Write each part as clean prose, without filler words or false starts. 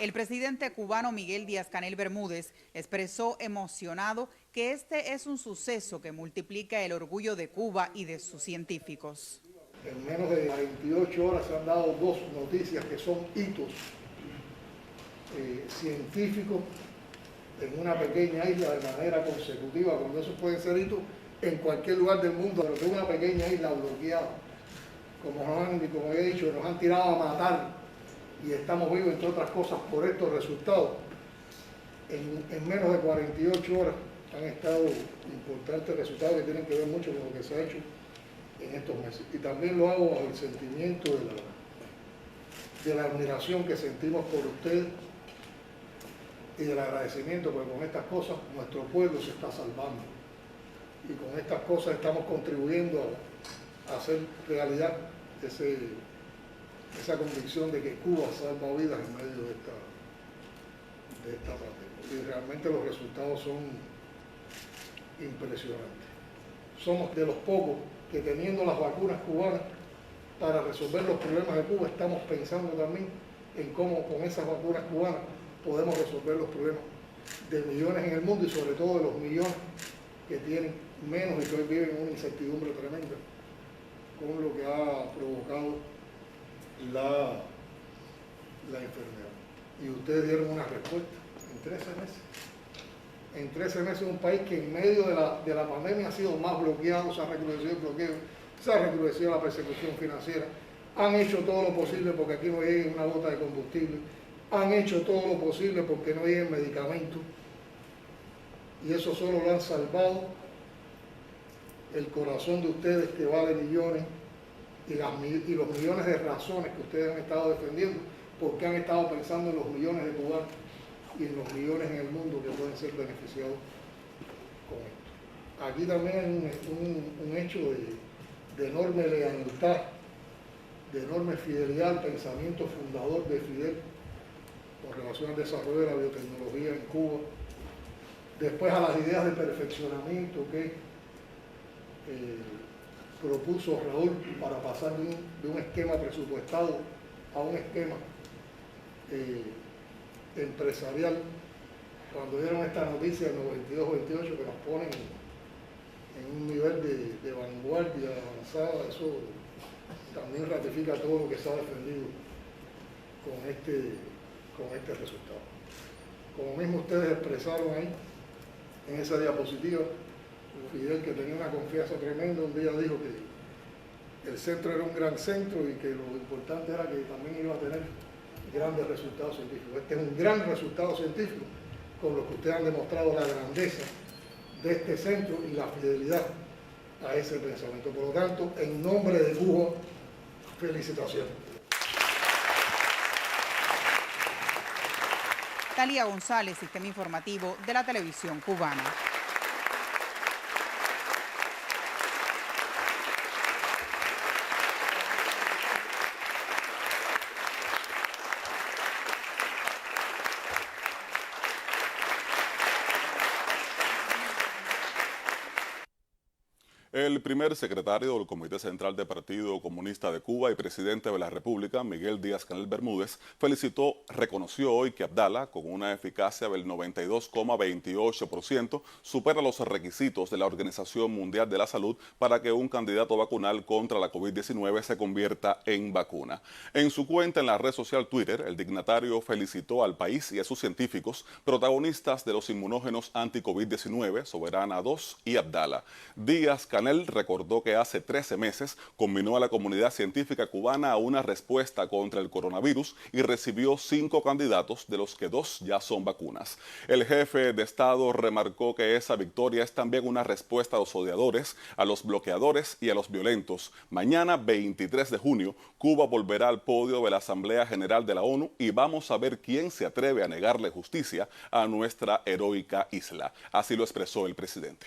El presidente cubano Miguel Díaz-Canel Bermúdez expresó emocionado que este es un suceso que multiplica el orgullo de Cuba y de sus científicos. En menos de 48 horas se han dado dos noticias que son hitos científicos en una pequeña isla de manera consecutiva, cuando esos pueden ser hitos en cualquier lugar del mundo, pero que una pequeña isla bloqueada, como he dicho, nos han tirado a matar y estamos vivos, entre otras cosas, por estos resultados. En menos de 48 horas han estado importantes resultados que tienen que ver mucho con lo que se ha hecho en estos meses. Y también lo hago bajo el sentimiento de la admiración que sentimos por ustedes y del agradecimiento, porque con estas cosas nuestro pueblo se está salvando. Y con estas cosas estamos contribuyendo a hacer realidad esa convicción de que Cuba salva vidas en medio de esta pandemia. Y realmente los resultados son impresionantes. Somos de los pocos que, teniendo las vacunas cubanas para resolver los problemas de Cuba, estamos pensando también en cómo con esas vacunas cubanas podemos resolver los problemas de millones en el mundo y sobre todo de los millones que tienen menos y que hoy viven en una incertidumbre tremenda con lo que ha provocado la enfermedad. Y ustedes dieron una respuesta en 13 meses. En 13 meses un país que en medio de la pandemia ha sido más bloqueado, se ha recrudecido el bloqueo, se ha recrudecido la persecución financiera, han hecho todo lo posible porque aquí no llegue una gota de combustible, han hecho todo lo posible porque no lleguen medicamentos, y eso solo lo han salvado el corazón de ustedes, que vale millones, y los millones de razones que ustedes han estado defendiendo, porque han estado pensando en los millones de cubanos y en los millones en el mundo que pueden ser beneficiados con esto. Aquí también hay un hecho de enorme lealtad, de enorme fidelidad al pensamiento fundador de Fidel con relación al desarrollo de la biotecnología en Cuba, después a las ideas de perfeccionamiento que propuso Raúl para pasar de un esquema presupuestado a un esquema empresarial. Cuando dieron esta noticia en 92-28 que nos ponen en un nivel de vanguardia avanzada, eso también ratifica todo lo que se ha defendido con este resultado. Como mismo ustedes expresaron ahí en esa diapositiva, Fidel, que tenía una confianza tremenda, un día dijo que el centro era un gran centro y que lo importante era que también iba a tener grandes resultados científicos. Este es un gran resultado científico, con lo que ustedes han demostrado la grandeza de este centro y la fidelidad a ese pensamiento. Por lo tanto, en nombre de Cuba, felicitaciones. Talía González, Sistema Informativo de la Televisión Cubana. El primer secretario del Comité Central del Partido Comunista de Cuba y presidente de la República, Miguel Díaz-Canel Bermúdez, reconoció hoy que Abdala, con una eficacia del 92,28%, supera los requisitos de la Organización Mundial de la Salud para que un candidato vacunal contra la COVID-19 se convierta en vacuna. En su cuenta en la red social Twitter, el dignatario felicitó al país y a sus científicos, protagonistas de los inmunógenos anti-COVID-19, Soberana 2 y Abdala. Díaz-Canel recordó que hace 13 meses combinó a la comunidad científica cubana a una respuesta contra el coronavirus y recibió 5 candidatos, de los que 2 ya son vacunas. El jefe de Estado remarcó que esa victoria es también una respuesta a los odiadores, a los bloqueadores y a los violentos. Mañana, 23 de junio, Cuba volverá al podio de la Asamblea General de la ONU y vamos a ver quién se atreve a negarle justicia a nuestra heroica isla. Así lo expresó el presidente.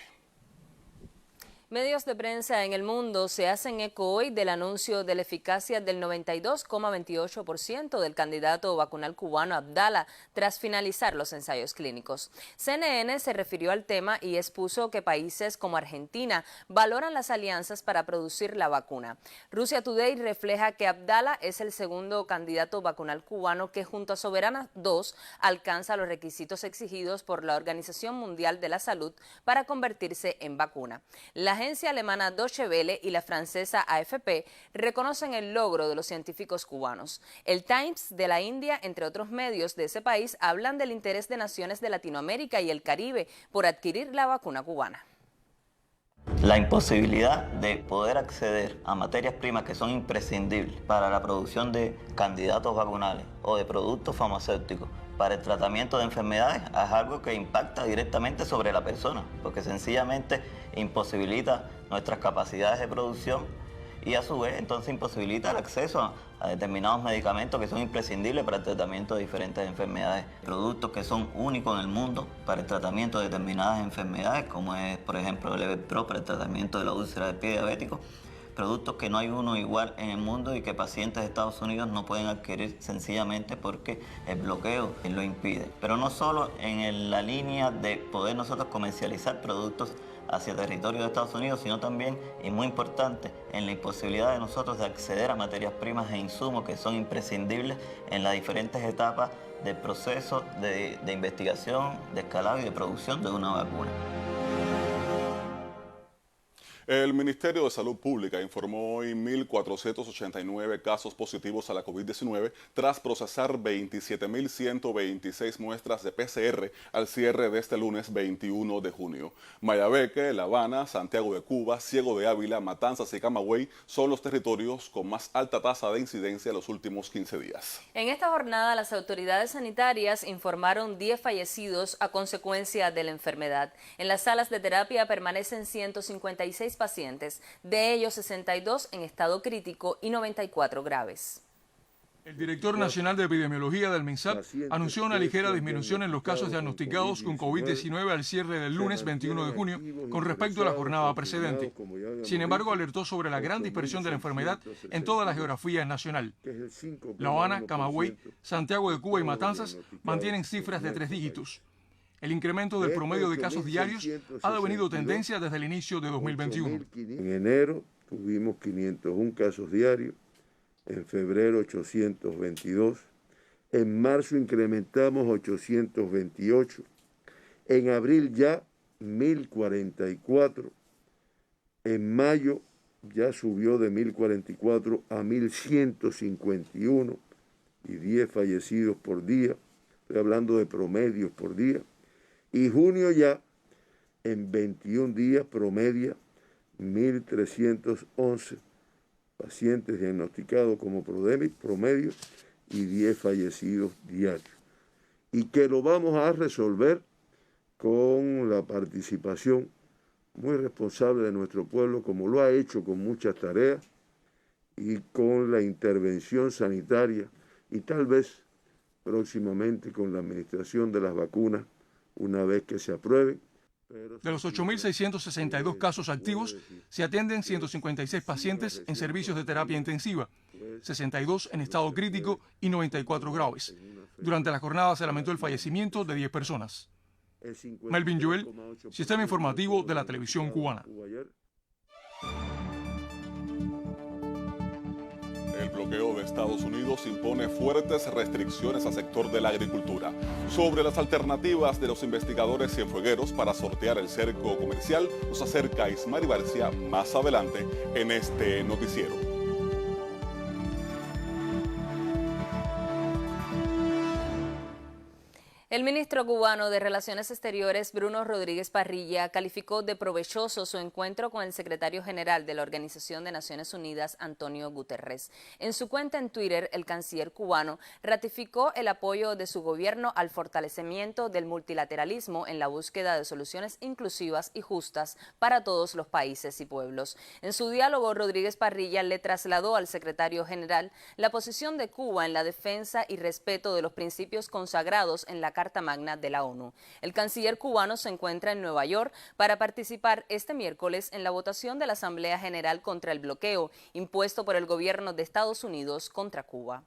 Medios de prensa en el mundo se hacen eco hoy del anuncio de la eficacia del 92,28% del candidato vacunal cubano Abdala tras finalizar los ensayos clínicos. CNN se refirió al tema y expuso que países como Argentina valoran las alianzas para producir la vacuna. Russia Today refleja que Abdala es el segundo candidato vacunal cubano que junto a Soberana 2 alcanza los requisitos exigidos por la Organización Mundial de la Salud para convertirse en vacuna. La agencia alemana Deutsche Welle y la francesa AFP reconocen el logro de los científicos cubanos. El Times de la India, entre otros medios de ese país, hablan del interés de naciones de Latinoamérica y el Caribe por adquirir la vacuna cubana. La imposibilidad de poder acceder a materias primas que son imprescindibles para la producción de candidatos vacunales o de productos farmacéuticos para el tratamiento de enfermedades es algo que impacta directamente sobre la persona, porque sencillamente imposibilita nuestras capacidades de producción y a su vez entonces imposibilita el acceso a determinados medicamentos que son imprescindibles para el tratamiento de diferentes enfermedades. Productos que son únicos en el mundo para el tratamiento de determinadas enfermedades, como es por ejemplo el Everpro para el tratamiento de la úlcera del pie diabético. Productos que no hay uno igual en el mundo y que pacientes de Estados Unidos no pueden adquirir sencillamente porque el bloqueo lo impide. Pero no solo en la línea de poder nosotros comercializar productos hacia territorio de Estados Unidos, sino también, y muy importante, en la imposibilidad de nosotros de acceder a materias primas e insumos que son imprescindibles en las diferentes etapas del proceso de investigación, de escalado y de producción de una vacuna. El Ministerio de Salud Pública informó hoy 1.489 casos positivos a la COVID-19 tras procesar 27.126 muestras de PCR al cierre de este lunes 21 de junio. Mayabeque, La Habana, Santiago de Cuba, Ciego de Ávila, Matanzas y Camagüey son los territorios con más alta tasa de incidencia en los últimos 15 días. En esta jornada, las autoridades sanitarias informaron 10 fallecidos a consecuencia de la enfermedad. En las salas de terapia permanecen 156 pacientes, de ellos 62 en estado crítico y 94 graves. El director nacional de epidemiología del MINSAP anunció una ligera disminución en los casos diagnosticados con COVID-19 al cierre del lunes 21 de junio con respecto a la jornada precedente. Sin embargo, alertó sobre la gran dispersión de la enfermedad en toda la geografía nacional. La Habana, Camagüey, Santiago de Cuba y Matanzas mantienen cifras de 3 dígitos. El incremento del promedio de casos diarios ha devenido tendencia desde el inicio de 2021. En enero tuvimos 501 casos diarios, en febrero 822, en marzo incrementamos 828, en abril ya 1044, en mayo ya subió de 1044 a 1151 y 10 fallecidos por día, estoy hablando de promedios por día. Y junio ya, en 21 días, promedia 1.311 pacientes diagnosticados como promedio y 10 fallecidos diarios. Y que lo vamos a resolver con la participación muy responsable de nuestro pueblo, como lo ha hecho con muchas tareas, y con la intervención sanitaria y tal vez próximamente con la administración de las vacunas una vez que se aprueben. De los 8.662 casos activos, se atienden 156 pacientes en servicios de terapia intensiva, 62 en estado crítico y 94 graves. Durante la jornada se lamentó el fallecimiento de 10 personas. Melvin Joel, Sistema Informativo de la Televisión Cubana. El bloqueo de Estados Unidos impone fuertes restricciones al sector de la agricultura. Sobre las alternativas de los investigadores cienfuegueros para sortear el cerco comercial, nos acerca Ismari García más adelante en este noticiero. El ministro cubano de Relaciones Exteriores, Bruno Rodríguez Parrilla, calificó de provechoso su encuentro con el secretario general de la Organización de Naciones Unidas, Antonio Guterres. En su cuenta en Twitter, el canciller cubano ratificó el apoyo de su gobierno al fortalecimiento del multilateralismo en la búsqueda de soluciones inclusivas y justas para todos los países y pueblos. En su diálogo, Rodríguez Parrilla le trasladó al secretario general la posición de Cuba en la defensa y respeto de los principios consagrados en la Carta Magna de la ONU. El canciller cubano se encuentra en Nueva York para participar este miércoles en la votación de la Asamblea General contra el bloqueo impuesto por el gobierno de Estados Unidos contra Cuba.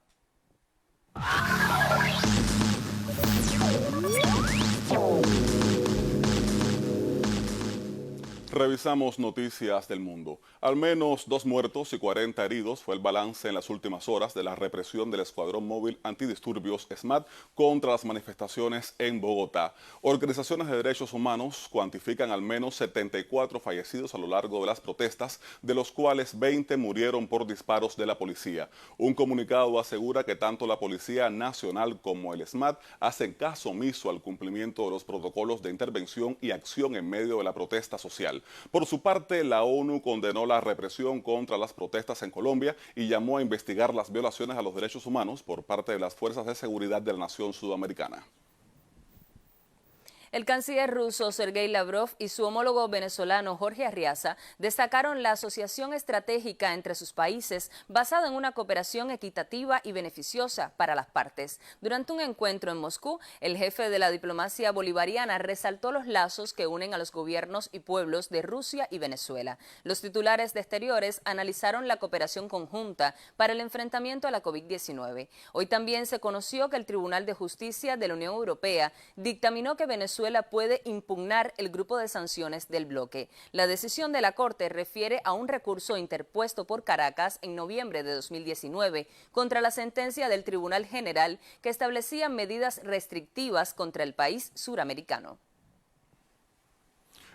Revisamos noticias del mundo. Al menos 2 muertos y 40 heridos fue el balance en las últimas horas de la represión del Escuadrón Móvil Antidisturbios SMAT contra las manifestaciones en Bogotá. Organizaciones de derechos humanos cuantifican al menos 74 fallecidos a lo largo de las protestas, de los cuales 20 murieron por disparos de la policía. Un comunicado asegura que tanto la Policía Nacional como el SMAT hacen caso omiso al cumplimiento de los protocolos de intervención y acción en medio de la protesta social. Por su parte, la ONU condenó la represión contra las protestas en Colombia y llamó a investigar las violaciones a los derechos humanos por parte de las fuerzas de seguridad de la nación sudamericana. El canciller ruso Sergei Lavrov y su homólogo venezolano Jorge Arriaza destacaron la asociación estratégica entre sus países basada en una cooperación equitativa y beneficiosa para las partes. Durante un encuentro en Moscú, el jefe de la diplomacia bolivariana resaltó los lazos que unen a los gobiernos y pueblos de Rusia y Venezuela. Los titulares de Exteriores analizaron la cooperación conjunta para el enfrentamiento a la COVID-19. Hoy también se conoció que el Tribunal de Justicia de la Unión Europea dictaminó que Venezuela puede impugnar el grupo de sanciones del bloque. La decisión de la Corte refiere a un recurso interpuesto por Caracas en noviembre de 2019 contra la sentencia del Tribunal General que establecía medidas restrictivas contra el país suramericano.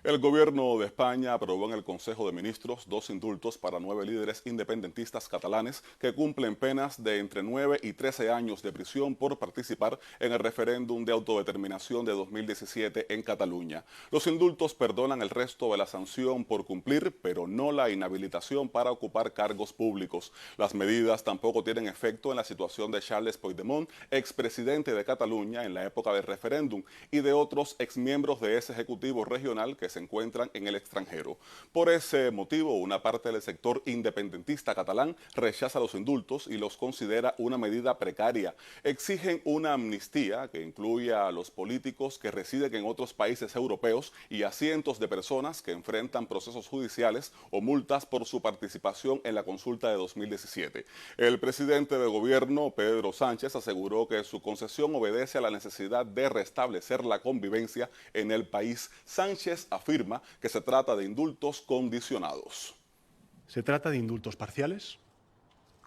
El gobierno de España aprobó en el Consejo de Ministros 2 indultos para 9 líderes independentistas catalanes que cumplen penas de entre 9 y 13 años de prisión por participar en el referéndum de autodeterminación de 2017 en Cataluña. Los indultos perdonan el resto de la sanción por cumplir, pero no la inhabilitación para ocupar cargos públicos. Las medidas tampoco tienen efecto en la situación de Charles Puigdemont, expresidente de Cataluña en la época del referéndum, y de otros exmiembros de ese ejecutivo regional que se encuentran en el extranjero. Por ese motivo, una parte del sector independentista catalán rechaza los indultos y los considera una medida precaria. Exigen una amnistía que incluya a los políticos que residen en otros países europeos y a cientos de personas que enfrentan procesos judiciales o multas por su participación en la consulta de 2017. El presidente de gobierno, Pedro Sánchez, aseguró que su concesión obedece a la necesidad de restablecer la convivencia en el país. Sánchez afirma que se trata de indultos condicionados. Se trata de indultos parciales.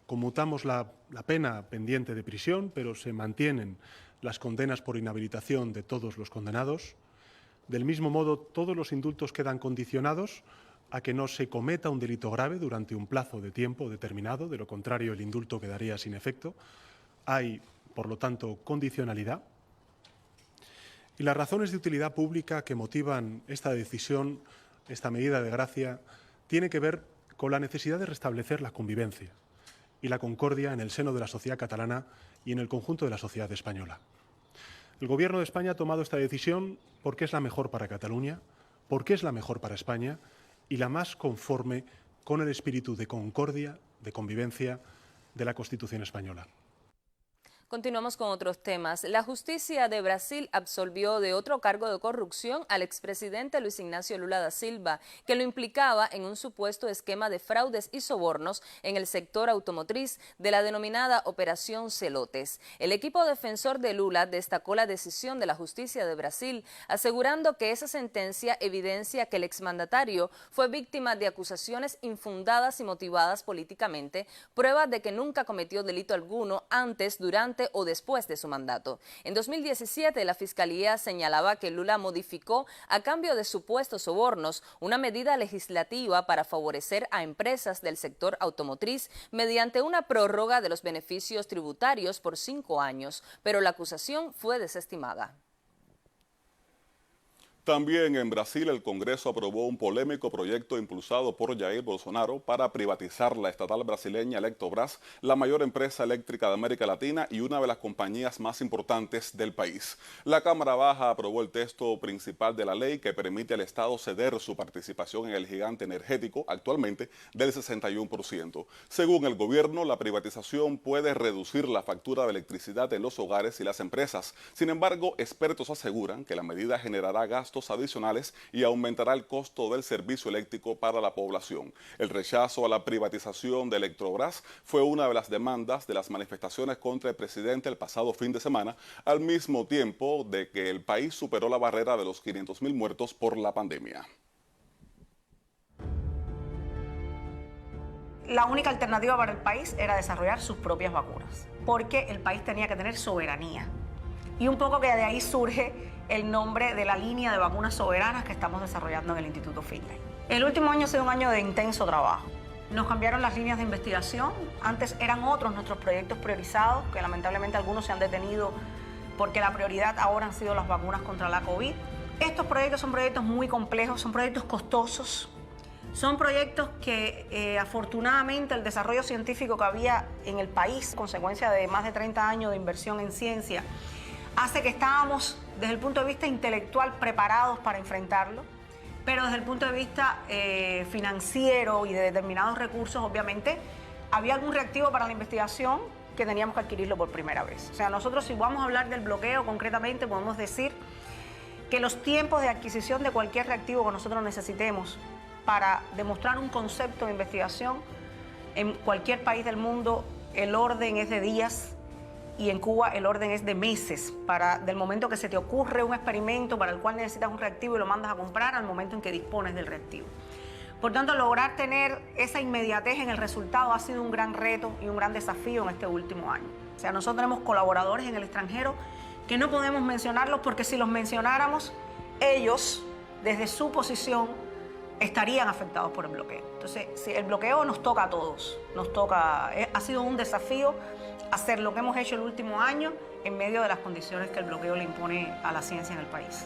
Conmutamos la pena pendiente de prisión, pero se mantienen las condenas por inhabilitación de todos los condenados. Del mismo modo, todos los indultos quedan condicionados a que no se cometa un delito grave durante un plazo de tiempo determinado, de lo contrario el indulto quedaría sin efecto. Hay, por lo tanto, condicionalidad. Y las razones de utilidad pública que motivan esta decisión, esta medida de gracia, tiene que ver con la necesidad de restablecer la convivencia y la concordia en el seno de la sociedad catalana y en el conjunto de la sociedad española. El Gobierno de España ha tomado esta decisión porque es la mejor para Cataluña, porque es la mejor para España y la más conforme con el espíritu de concordia, de convivencia de la Constitución española. Continuamos con otros temas. La justicia de Brasil absolvió de otro cargo de corrupción al expresidente Luis Ignacio Lula da Silva, que lo implicaba en un supuesto esquema de fraudes y sobornos en el sector automotriz de la denominada Operación Celotes. El equipo defensor de Lula destacó la decisión de la justicia de Brasil, asegurando que esa sentencia evidencia que el exmandatario fue víctima de acusaciones infundadas y motivadas políticamente, prueba de que nunca cometió delito alguno antes, durante o después de su mandato. En 2017, la Fiscalía señalaba que Lula modificó, a cambio de supuestos sobornos, una medida legislativa para favorecer a empresas del sector automotriz mediante una prórroga de los beneficios tributarios por 5 años, pero la acusación fue desestimada. También en Brasil, el Congreso aprobó un polémico proyecto impulsado por Jair Bolsonaro para privatizar la estatal brasileña Eletrobras, la mayor empresa eléctrica de América Latina y una de las compañías más importantes del país. La Cámara Baja aprobó el texto principal de la ley que permite al Estado ceder su participación en el gigante energético, actualmente del 61%. Según el gobierno, la privatización puede reducir la factura de electricidad en los hogares y las empresas. Sin embargo, expertos aseguran que la medida generará gastos adicionales y aumentará el costo del servicio eléctrico para la población. El rechazo a la privatización de Eletrobras fue una de las demandas de las manifestaciones contra el presidente el pasado fin de semana, al mismo tiempo de que el país superó la barrera de los 500.000 muertos por la pandemia. La única alternativa para el país era desarrollar sus propias vacunas, porque el país tenía que tener soberanía. Y un poco que de ahí surge el nombre de la línea de vacunas soberanas que estamos desarrollando en el Instituto Finlay. El último año ha sido un año de intenso trabajo. Nos cambiaron las líneas de investigación. Antes eran otros nuestros proyectos priorizados, que lamentablemente algunos se han detenido porque la prioridad ahora han sido las vacunas contra la COVID. Estos proyectos son proyectos muy complejos, son proyectos costosos. Son proyectos que afortunadamente el desarrollo científico que había en el país, consecuencia de más de 30 años de inversión en ciencia, hace que estábamos desde el punto de vista intelectual preparados para enfrentarlo, pero desde el punto de vista financiero y de determinados recursos, obviamente, había algún reactivo para la investigación que teníamos que adquirirlo por primera vez. O sea, nosotros si vamos a hablar del bloqueo concretamente, podemos decir que los tiempos de adquisición de cualquier reactivo que nosotros necesitemos para demostrar un concepto de investigación, en cualquier país del mundo el orden es de días y en Cuba el orden es de meses, del momento que se te ocurre un experimento para el cual necesitas un reactivo y lo mandas a comprar al momento en que dispones del reactivo. Por tanto, lograr tener esa inmediatez en el resultado ha sido un gran reto y un gran desafío en este último año. O sea, nosotros tenemos colaboradores en el extranjero que no podemos mencionarlos porque si los mencionáramos, ellos, desde su posición, estarían afectados por el bloqueo. Entonces, si el bloqueo nos toca a todos, ha sido un desafío hacer lo que hemos hecho el último año en medio de las condiciones que el bloqueo le impone a la ciencia en el país.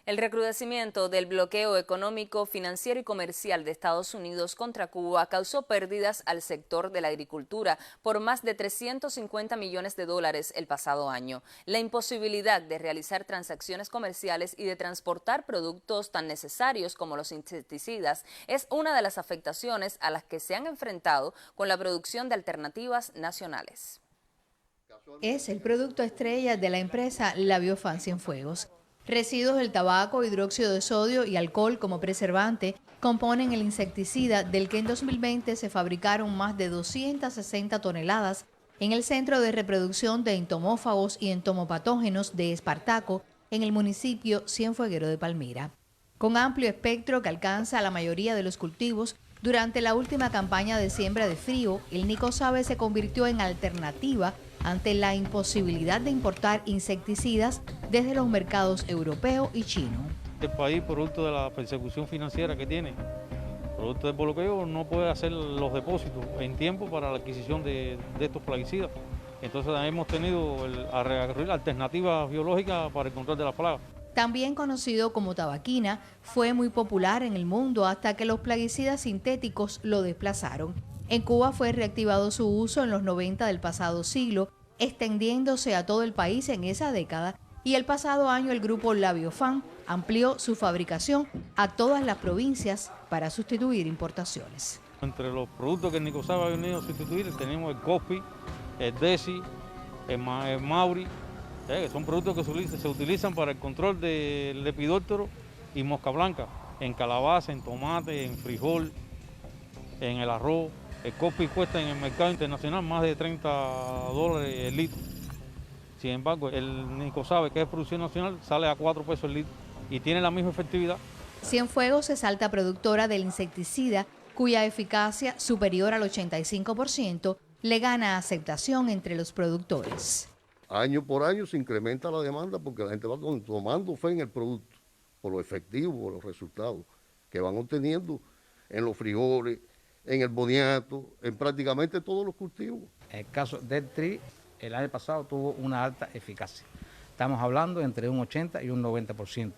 El recrudecimiento del bloqueo económico, financiero y comercial de Estados Unidos contra Cuba causó pérdidas al sector de la agricultura por más de 350 millones de dólares el pasado año. La imposibilidad de realizar transacciones comerciales y de transportar productos tan necesarios como los insecticidas es una de las afectaciones a las que se han enfrentado con la producción de alternativas nacionales. Es el producto estrella de la empresa LabioFan Cienfuegos. Residuos del tabaco, hidróxido de sodio y alcohol como preservante componen el insecticida del que en 2020 se fabricaron más de 260 toneladas en el Centro de Reproducción de Entomófagos y Entomopatógenos de Espartaco, en el municipio Cienfueguero de Palmira. Con amplio espectro que alcanza la mayoría de los cultivos, durante la última campaña de siembra de frío, el nicosabe se convirtió en alternativa ante la imposibilidad de importar insecticidas desde los mercados europeo y chino. El país, producto de la persecución financiera que tiene, producto del bloqueo, no puede hacer los depósitos en tiempo para la adquisición de estos plaguicidas. Entonces hemos tenido a recurrir a alternativas biológicas para el control de la plaga. También conocido como tabaquina, fue muy popular en el mundo hasta que los plaguicidas sintéticos lo desplazaron. En Cuba fue reactivado su uso en los 90 del pasado siglo, extendiéndose a todo el país en esa década, y el pasado año el grupo LabioFan amplió su fabricación a todas las provincias para sustituir importaciones. Entre los productos que el nicosabe ha venido a sustituir tenemos el cospi, el desi, el mauri, que son productos que se utilizan para el control del lepidóptero y mosca blanca, en calabaza, en tomate, en frijol, en el arroz. El cospi cuesta en el mercado internacional más de $30 el litro. Sin embargo, el nicosabe, que es producción nacional, sale a 4 pesos el litro y tiene la misma efectividad. Cienfuegos es alta productora del insecticida, cuya eficacia, superior al 85%, le gana aceptación entre los productores. Año por año se incrementa la demanda porque la gente va tomando fe en el producto, por lo efectivo, por los resultados que van obteniendo en los frijoles, en el boniato, en prácticamente todos los cultivos. En el caso del trigo, el año pasado tuvo una alta eficacia. Estamos hablando entre un 80 y un 90%,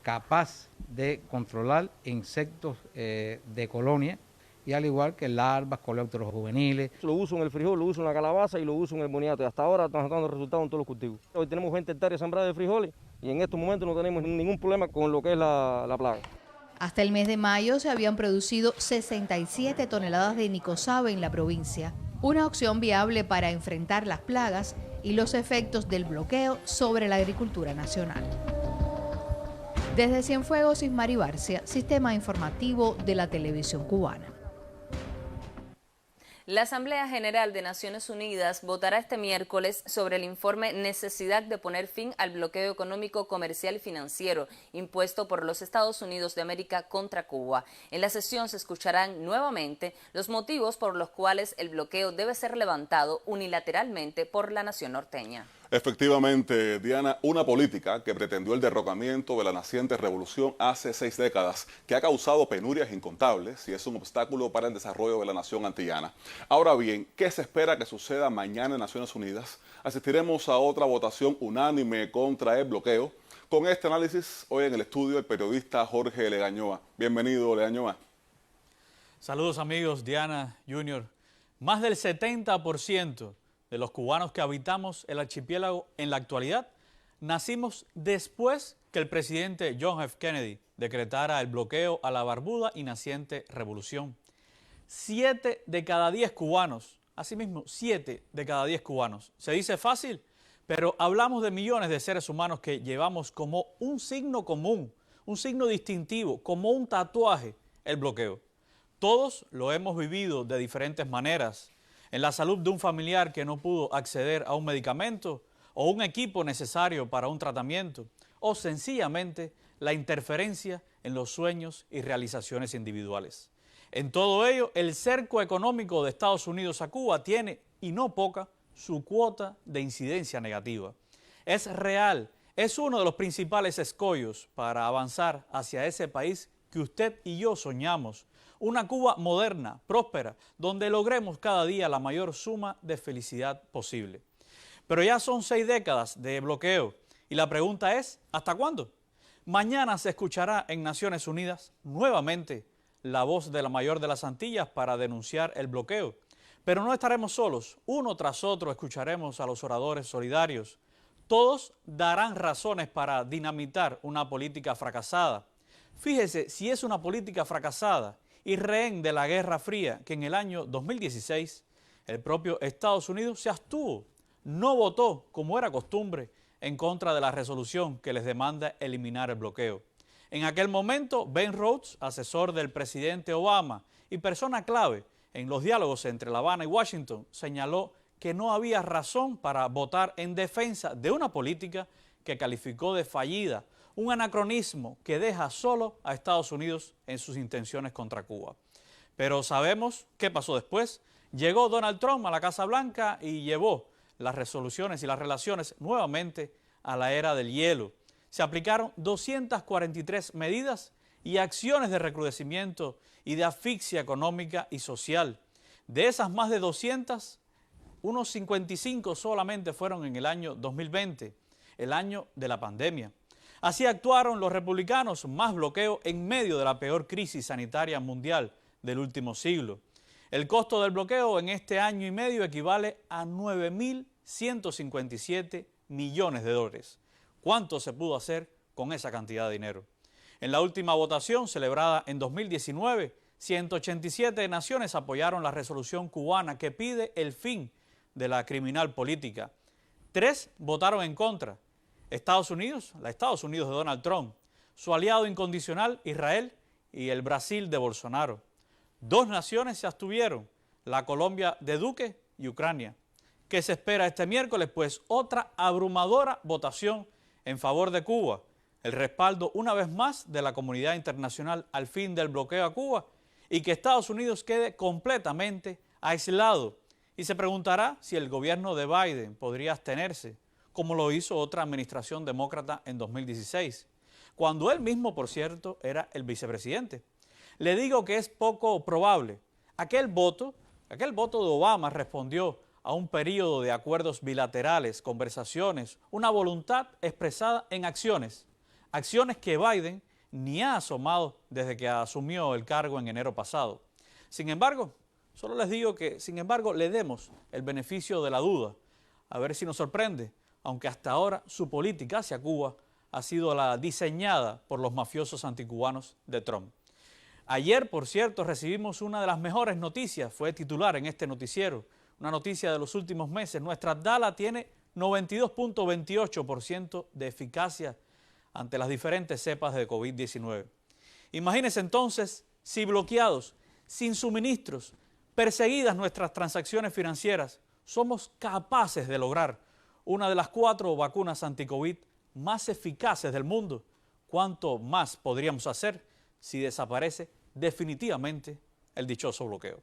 capaz de controlar insectos de colonia y al igual que larvas, coleópteros juveniles. Lo uso en el frijol, lo uso en la calabaza y lo uso en el boniato. Y hasta ahora estamos dando resultados en todos los cultivos. Hoy tenemos 20 hectáreas sembradas de frijoles y en estos momentos no tenemos ningún problema con lo que es la plaga. Hasta el mes de mayo se habían producido 67 toneladas de nicosabe en la provincia, una opción viable para enfrentar las plagas y los efectos del bloqueo sobre la agricultura nacional. Desde Cienfuegos, Ismari Barcia, Sistema Informativo de la Televisión Cubana. La Asamblea General de Naciones Unidas votará este miércoles sobre el informe Necesidad de poner fin al bloqueo económico, comercial y financiero impuesto por los Estados Unidos de América contra Cuba. En la sesión se escucharán nuevamente los motivos por los cuales el bloqueo debe ser levantado unilateralmente por la nación norteña. Efectivamente, Diana, una política que pretendió el derrocamiento de la naciente revolución hace 6 décadas, que ha causado penurias incontables y es un obstáculo para el desarrollo de la nación antillana. Ahora bien, ¿qué se espera que suceda mañana en Naciones Unidas? Asistiremos a otra votación unánime contra el bloqueo. Con este análisis, hoy en el estudio, el periodista Jorge Legañoa. Bienvenido, Legañoa. Saludos amigos, Diana, Junior. Más del 70% de los cubanos que habitamos el archipiélago en la actualidad, nacimos después que el presidente John F. Kennedy decretara el bloqueo a la barbuda y naciente revolución. 7 de cada 10 cubanos, asimismo 7 de cada 10 cubanos. Se dice fácil, pero hablamos de millones de seres humanos que llevamos como un signo común, un signo distintivo, como un tatuaje, el bloqueo. Todos lo hemos vivido de diferentes maneras. En la salud de un familiar que no pudo acceder a un medicamento o un equipo necesario para un tratamiento, o sencillamente la interferencia en los sueños y realizaciones individuales. En todo ello, el cerco económico de Estados Unidos a Cuba tiene, y no poca, su cuota de incidencia negativa. Es real, es uno de los principales escollos para avanzar hacia ese país que usted y yo soñamos. Una Cuba moderna, próspera, donde logremos cada día la mayor suma de felicidad posible. Pero ya son 6 décadas de bloqueo y la pregunta es, ¿hasta cuándo? Mañana se escuchará en Naciones Unidas nuevamente la voz de la mayor de las Antillas para denunciar el bloqueo. Pero no estaremos solos, uno tras otro escucharemos a los oradores solidarios. Todos darán razones para dinamitar una política fracasada. Fíjese si es una política fracasada y rehén de la Guerra Fría, que en el año 2016 el propio Estados Unidos se abstuvo, no votó, como era costumbre, en contra de la resolución que les demanda eliminar el bloqueo. En aquel momento, Ben Rhodes, asesor del presidente Obama y persona clave en los diálogos entre La Habana y Washington, señaló que no había razón para votar en defensa de una política que calificó de fallida, un anacronismo que deja solo a Estados Unidos en sus intenciones contra Cuba. Pero sabemos qué pasó después. Llegó Donald Trump a la Casa Blanca y llevó las resoluciones y las relaciones nuevamente a la era del hielo. Se aplicaron 243 medidas y acciones de recrudecimiento y de asfixia económica y social. De esas más de 200, unos 55 solamente fueron en el año 2020, el año de la pandemia. Así actuaron los republicanos, más bloqueo en medio de la peor crisis sanitaria mundial del último siglo. El costo del bloqueo en este año y medio equivale a 9.157 millones de dólares. ¿Cuánto se pudo hacer con esa cantidad de dinero? En la última votación, celebrada en 2019, 187 naciones apoyaron la resolución cubana que pide el fin de la criminal política. 3 votaron en contra. Estados Unidos de Donald Trump, su aliado incondicional Israel y el Brasil de Bolsonaro. 2 naciones se abstuvieron, la Colombia de Duque y Ucrania. ¿Qué se espera este miércoles? Pues otra abrumadora votación en favor de Cuba, el respaldo una vez más de la comunidad internacional al fin del bloqueo a Cuba y que Estados Unidos quede completamente aislado. Y se preguntará si el gobierno de Biden podría abstenerse, como lo hizo otra administración demócrata en 2016, cuando él mismo, por cierto, era el vicepresidente. Le digo que es poco probable. Aquel voto de Obama respondió a un periodo de acuerdos bilaterales, conversaciones, una voluntad expresada en acciones que Biden ni ha asomado desde que asumió el cargo en enero pasado. Sin embargo, solo les digo que, le demos el beneficio de la duda, a ver si nos sorprende, aunque hasta ahora su política hacia Cuba ha sido la diseñada por los mafiosos anticubanos de Trump. Ayer, por cierto, recibimos una de las mejores noticias, fue titular en este noticiero, una noticia de los últimos meses. Nuestra Abdala tiene 92.28% de eficacia ante las diferentes cepas de COVID-19. Imagínense entonces si bloqueados, sin suministros, perseguidas nuestras transacciones financieras, somos capaces de lograr una de las 4 vacunas anti-COVID más eficaces del mundo. ¿Cuánto más podríamos hacer si desaparece definitivamente el dichoso bloqueo?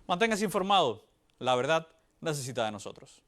Manténgase informado, la verdad necesita de nosotros.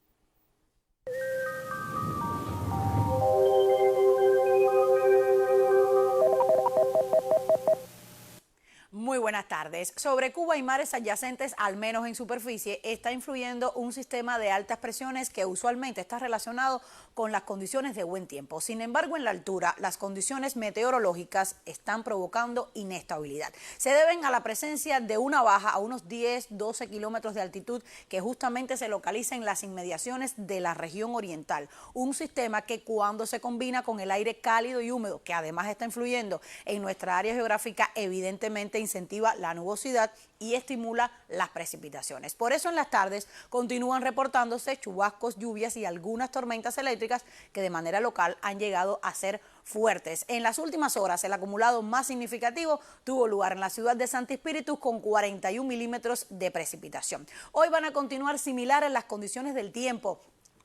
Muy buenas tardes. Sobre Cuba y mares adyacentes, al menos en superficie, está influyendo un sistema de altas presiones que usualmente está relacionado con las condiciones de buen tiempo. Sin embargo, en la altura, las condiciones meteorológicas están provocando inestabilidad. Se deben a la presencia de una baja a unos 10-12 kilómetros de altitud que justamente se localiza en las inmediaciones de la región oriental. Un sistema que cuando se combina con el aire cálido y húmedo, que además está influyendo en nuestra área geográfica, evidentemente incentiva la nubosidad y estimula las precipitaciones. Por eso en las tardes continúan reportándose chubascos, lluvias y algunas tormentas eléctricas que de manera local han llegado a ser fuertes. En las últimas horas el acumulado más significativo tuvo lugar en la ciudad de Santi Espíritu con 41 milímetros de precipitación. Hoy van a continuar similares las condiciones del tiempo.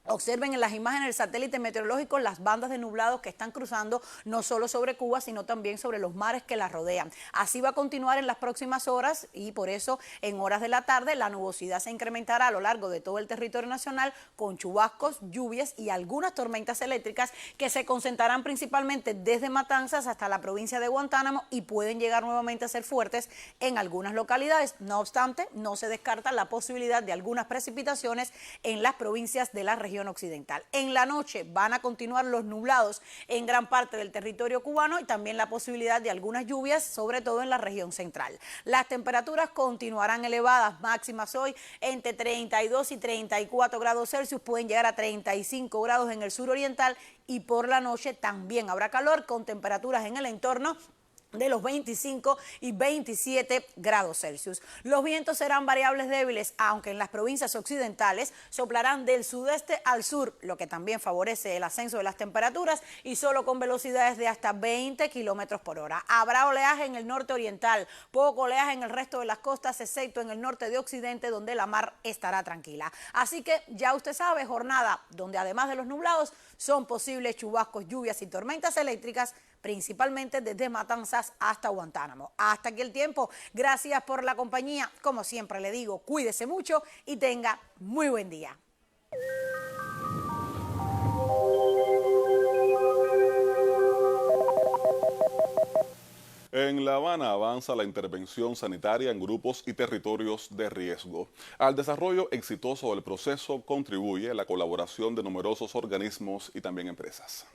Observen en las imágenes del satélite meteorológico las bandas de nublados que están cruzando no solo sobre Cuba, sino también sobre los mares que la rodean. Así va a continuar en las próximas horas y por eso en horas de la tarde la nubosidad se incrementará a lo largo de todo el territorio nacional con chubascos, lluvias y algunas tormentas eléctricas que se concentrarán principalmente desde Matanzas hasta la provincia de Guantánamo y pueden llegar nuevamente a ser fuertes en algunas localidades. No obstante, no se descarta la posibilidad de algunas precipitaciones en las provincias de la región occidental. En la noche van a continuar los nublados en gran parte del territorio cubano y también la posibilidad de algunas lluvias, sobre todo en la región central. Las temperaturas continuarán elevadas, máximas hoy entre 32 y 34 grados Celsius, pueden llegar a 35 grados en el sur oriental y por la noche también habrá calor con temperaturas en el entorno de los 25 y 27 grados Celsius. Los vientos serán variables débiles, aunque en las provincias occidentales soplarán del sudeste al sur, lo que también favorece el ascenso de las temperaturas y solo con velocidades de hasta 20 kilómetros por hora. Habrá oleaje en el norte oriental, poco oleaje en el resto de las costas, excepto en el norte de occidente, donde la mar estará tranquila. Así que ya usted sabe, jornada donde además de los nublados son posibles chubascos, lluvias y tormentas eléctricas, principalmente desde Matanzas hasta Guantánamo. Hasta aquí el tiempo. Gracias por la compañía. Como siempre le digo, cuídese mucho y tenga muy buen día. En La Habana avanza la intervención sanitaria en grupos y territorios de riesgo. Al desarrollo exitoso del proceso contribuye la colaboración de numerosos organismos y también empresas.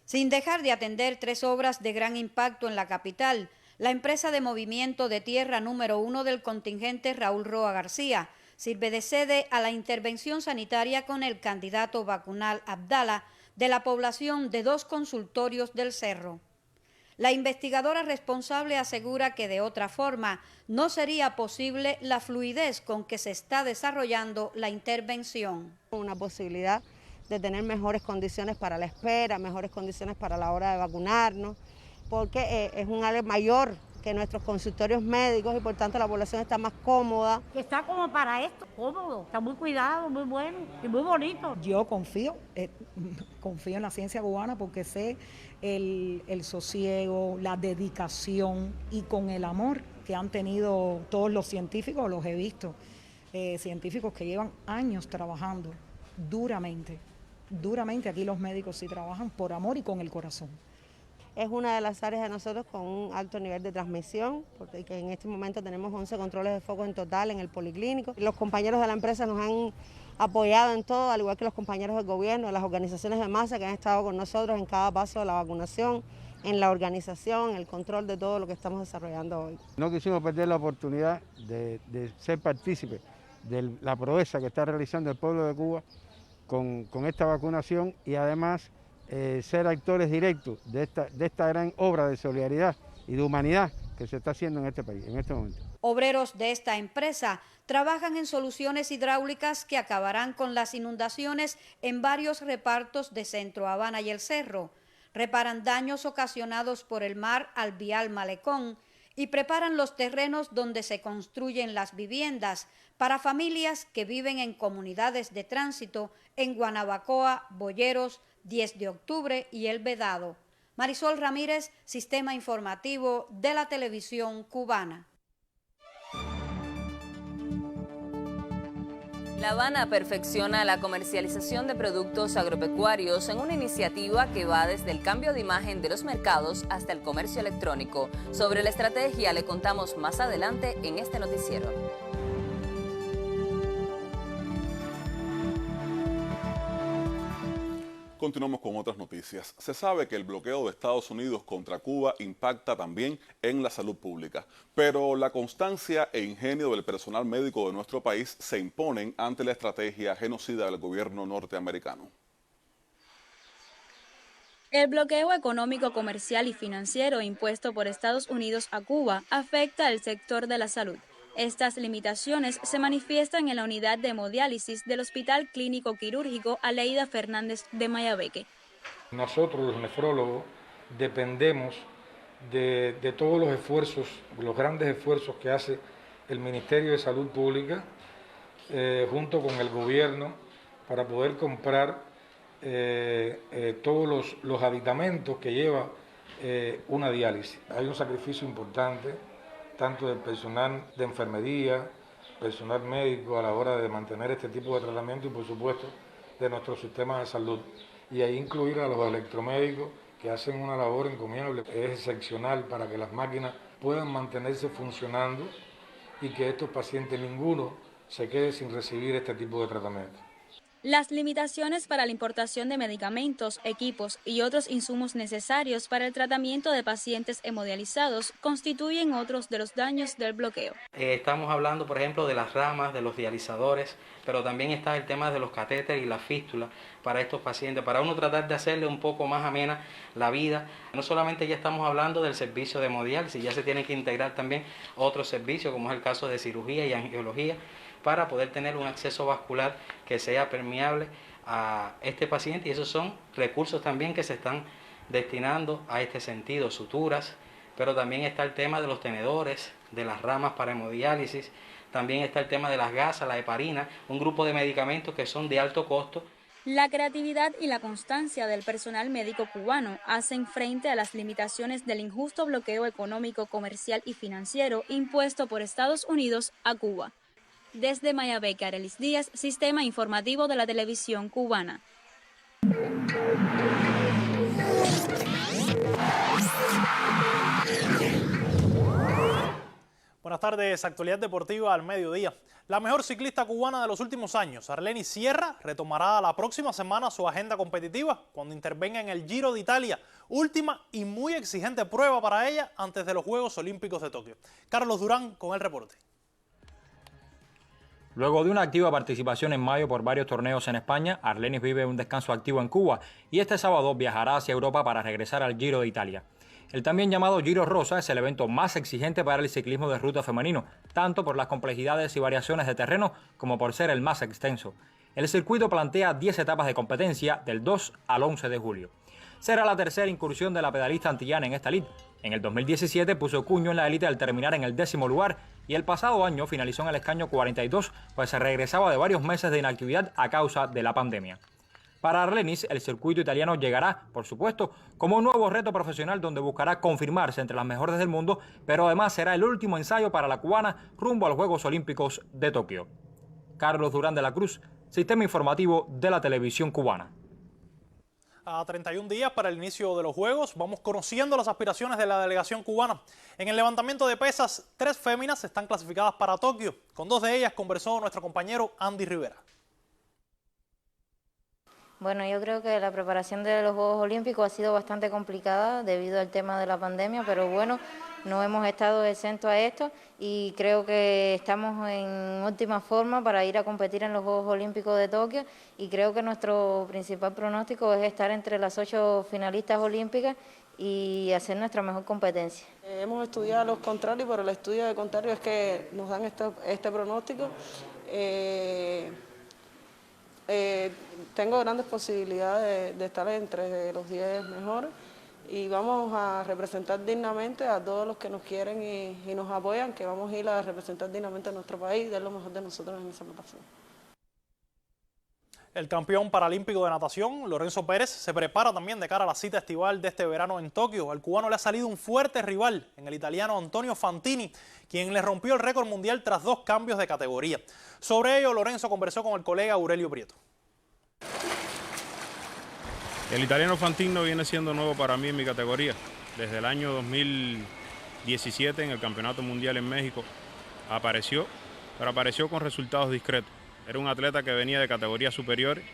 Sin dejar de atender 3 obras de gran impacto en la capital, la empresa de movimiento de tierra número 1 del contingente Raúl Roa García sirve de sede a la intervención sanitaria con el candidato vacunal Abdala de la población de 2 consultorios del Cerro. La investigadora responsable asegura que de otra forma no sería posible la fluidez con que se está desarrollando la intervención. Una posibilidad de tener mejores condiciones para la espera, mejores condiciones para la hora de vacunarnos, porque es un área mayor que nuestros consultorios médicos y por tanto la población está más cómoda. Está como para esto, cómodo, está muy cuidado, muy bueno y muy bonito. Yo confío en la ciencia cubana porque sé el sosiego, la dedicación y con el amor que han tenido todos los científicos, los he visto, científicos que llevan años trabajando duramente. Aquí los médicos sí trabajan por amor y con el corazón. Es una de las áreas de nosotros con un alto nivel de transmisión, porque en este momento tenemos 11 controles de foco en total en el policlínico. Los compañeros de la empresa nos han apoyado en todo, al igual que los compañeros del gobierno, las organizaciones de masa que han estado con nosotros en cada paso de la vacunación, en la organización, el control de todo lo que estamos desarrollando hoy. No quisimos perder la oportunidad de ser partícipes de la proeza que está realizando el pueblo de Cuba con esta vacunación y además ser actores directos de esta gran obra de solidaridad y de humanidad que se está haciendo en este país, en este momento. Obreros de esta empresa trabajan en soluciones hidráulicas que acabarán con las inundaciones en varios repartos de Centro Habana y El Cerro. Reparan daños ocasionados por el mar al vial Malecón y preparan los terrenos donde se construyen las viviendas para familias que viven en comunidades de tránsito en Guanabacoa, Boyeros, 10 de octubre y El Vedado. Marisol Ramírez, Sistema Informativo de la Televisión Cubana. La Habana perfecciona la comercialización de productos agropecuarios en una iniciativa que va desde el cambio de imagen de los mercados hasta el comercio electrónico. Sobre la estrategia le contamos más adelante en este noticiero. Continuamos con otras noticias. Se sabe que el bloqueo de Estados Unidos contra Cuba impacta también en la salud pública, pero la constancia e ingenio del personal médico de nuestro país se imponen ante la estrategia genocida del gobierno norteamericano. El bloqueo económico, comercial y financiero impuesto por Estados Unidos a Cuba afecta al sector de la salud. Estas limitaciones se manifiestan en la unidad de hemodiálisis del Hospital Clínico Quirúrgico Aleida Fernández de Mayabeque. Nosotros, los nefrólogos, dependemos de todos los esfuerzos, los grandes esfuerzos que hace el Ministerio de Salud Pública junto con el gobierno para poder comprar todos los aditamentos que lleva una diálisis. Hay un sacrificio importante, tanto del personal de enfermería, personal médico a la hora de mantener este tipo de tratamiento y por supuesto de nuestro sistema de salud. Y ahí incluir a los electromédicos que hacen una labor encomiable, es excepcional para que las máquinas puedan mantenerse funcionando y que estos pacientes ninguno se quede sin recibir este tipo de tratamiento. Las limitaciones para la importación de medicamentos, equipos y otros insumos necesarios para el tratamiento de pacientes hemodializados constituyen otros de los daños del bloqueo. Estamos hablando, por ejemplo, de las ramas, de los dializadores, pero también está el tema de los catéteres y la fístula para estos pacientes, para uno tratar de hacerle un poco más amena la vida. No solamente ya estamos hablando del servicio de hemodiálisis, ya se tienen que integrar también otros servicios, como es el caso de cirugía y angiología, para poder tener un acceso vascular que sea permeable a este paciente, y esos son recursos también que se están destinando a este sentido, suturas, pero también está el tema de los tenedores, de las ramas para hemodiálisis, también está el tema de las gasas, la heparina, un grupo de medicamentos que son de alto costo. La creatividad y la constancia del personal médico cubano hacen frente a las limitaciones del injusto bloqueo económico, comercial y financiero impuesto por Estados Unidos a Cuba. Desde Mayabeque, Arelis Díaz, Sistema Informativo de la Televisión Cubana. Buenas tardes, actualidad deportiva al mediodía. La mejor ciclista cubana de los últimos años, Arlenis Sierra, retomará la próxima semana su agenda competitiva cuando intervenga en el Giro de Italia, última y muy exigente prueba para ella antes de los Juegos Olímpicos de Tokio. Carlos Durán con el reporte. Luego de una activa participación en mayo por varios torneos en España, Arlenis vive un descanso activo en Cuba y este sábado viajará hacia Europa para regresar al Giro de Italia. El también llamado Giro Rosa es el evento más exigente para el ciclismo de ruta femenino, tanto por las complejidades y variaciones de terreno como por ser el más extenso. El circuito plantea 10 etapas de competencia del 2 al 11 de julio. Será la tercera incursión de la pedalista antillana en esta elite. En el 2017 puso cuño en la élite al terminar en el 10º lugar y el pasado año finalizó en el escaño 42, pues se regresaba de varios meses de inactividad a causa de la pandemia. Para Arlenis, el circuito italiano llegará, por supuesto, como un nuevo reto profesional donde buscará confirmarse entre las mejores del mundo, pero además será el último ensayo para la cubana rumbo a los Juegos Olímpicos de Tokio. Carlos Durán de la Cruz, Sistema Informativo de la Televisión Cubana. a 31 días para el inicio de los Juegos, vamos conociendo las aspiraciones de la delegación cubana. En el levantamiento de pesas, 3 féminas están clasificadas para Tokio. Con 2 de ellas conversó nuestro compañero Andy Rivera. Bueno, yo creo que la preparación de los Juegos Olímpicos ha sido bastante complicada debido al tema de la pandemia, pero bueno, no hemos estado exentos a esto y creo que estamos en óptima forma para ir a competir en los Juegos Olímpicos de Tokio y creo que nuestro principal pronóstico es estar entre las 8 finalistas olímpicas y hacer nuestra mejor competencia. Hemos estudiado los contrarios, pero el estudio de contrarios es que nos dan este pronóstico. Tengo grandes posibilidades de estar entre los 10 mejores y vamos a representar dignamente a todos los que nos quieren y nos apoyan, que vamos a ir a representar dignamente a nuestro país y dar lo mejor de nosotros en esa natación. El campeón paralímpico de natación, Lorenzo Pérez, se prepara también de cara a la cita estival de este verano en Tokio. Al cubano le ha salido un fuerte rival en el italiano Antonio Fantini, quien le rompió el récord mundial tras 2 cambios de categoría. Sobre ello, Lorenzo conversó con el colega Aurelio Prieto. El italiano Fantino viene siendo nuevo para mí en mi categoría. Desde el año 2017 en el Campeonato Mundial en México apareció, pero apareció con resultados discretos. Era un atleta que venía de categorías superiores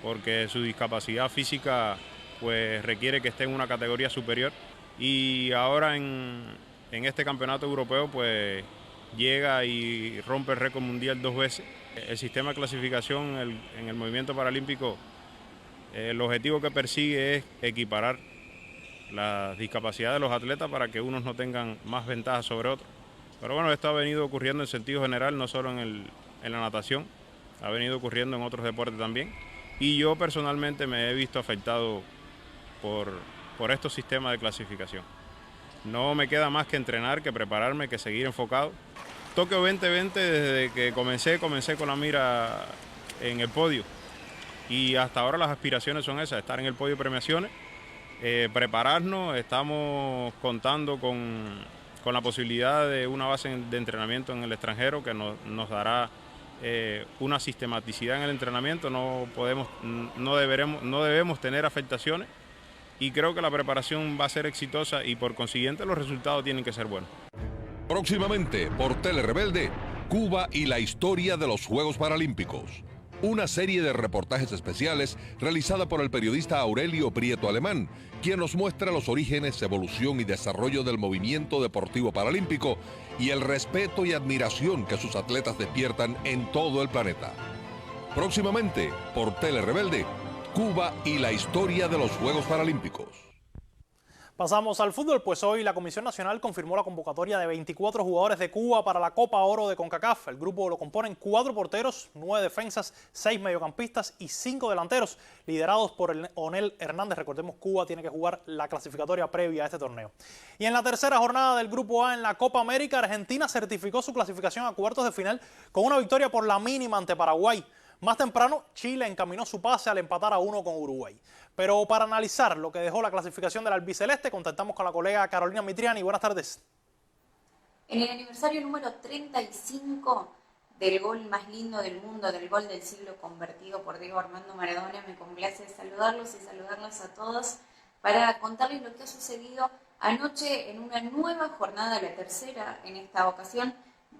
porque su discapacidad física pues requiere que esté en una categoría superior y ahora en este campeonato europeo pues llega y rompe el récord mundial 2 veces. El sistema de clasificación en el movimiento paralímpico, el objetivo que persigue es equiparar la discapacidad de los atletas para que unos no tengan más ventajas sobre otros. Pero bueno, esto ha venido ocurriendo en sentido general, no solo en la natación, ha venido ocurriendo en otros deportes también. Y yo personalmente me he visto afectado por estos sistemas de clasificación. No me queda más que entrenar, que prepararme, que seguir enfocado. Tokio 2020, desde que comencé con la mira en el podio. Y hasta ahora las aspiraciones son esas, estar en el podio de premiaciones, prepararnos. Estamos contando con la posibilidad de una base de entrenamiento en el extranjero que nos dará una sistematicidad en el entrenamiento. No debemos tener afectaciones y creo que la preparación va a ser exitosa y por consiguiente los resultados tienen que ser buenos. Próximamente por Tele Rebelde, Cuba y la historia de los Juegos Paralímpicos. Una serie de reportajes especiales realizada por el periodista Aurelio Prieto Alemán, quien nos muestra los orígenes, evolución y desarrollo del movimiento deportivo paralímpico y el respeto y admiración que sus atletas despiertan en todo el planeta. Próximamente por Tele Rebelde, Cuba y la historia de los Juegos Paralímpicos. Pasamos al fútbol, pues hoy la Comisión Nacional confirmó la convocatoria de 24 jugadores de Cuba para la Copa Oro de CONCACAF. El grupo lo componen 4 porteros, 9 defensas, 6 mediocampistas y 5 delanteros, liderados por Onel Hernández. Recordemos, Cuba tiene que jugar la clasificatoria previa a este torneo. Y en la tercera jornada del Grupo A en la Copa América, Argentina certificó su clasificación a cuartos de final con una victoria por la mínima ante Paraguay. Más temprano, Chile encaminó su pase al empatar a 1 con Uruguay. Pero para analizar lo que dejó la clasificación del albiceleste, contactamos con la colega Carolina Mitriani. Buenas tardes. En el aniversario número 35 del gol más lindo del mundo, del gol del siglo convertido por Diego Armando Maradona, me complace saludarlos y saludarlas a todos para contarles lo que ha sucedido anoche en una nueva jornada, la tercera en esta ocasión,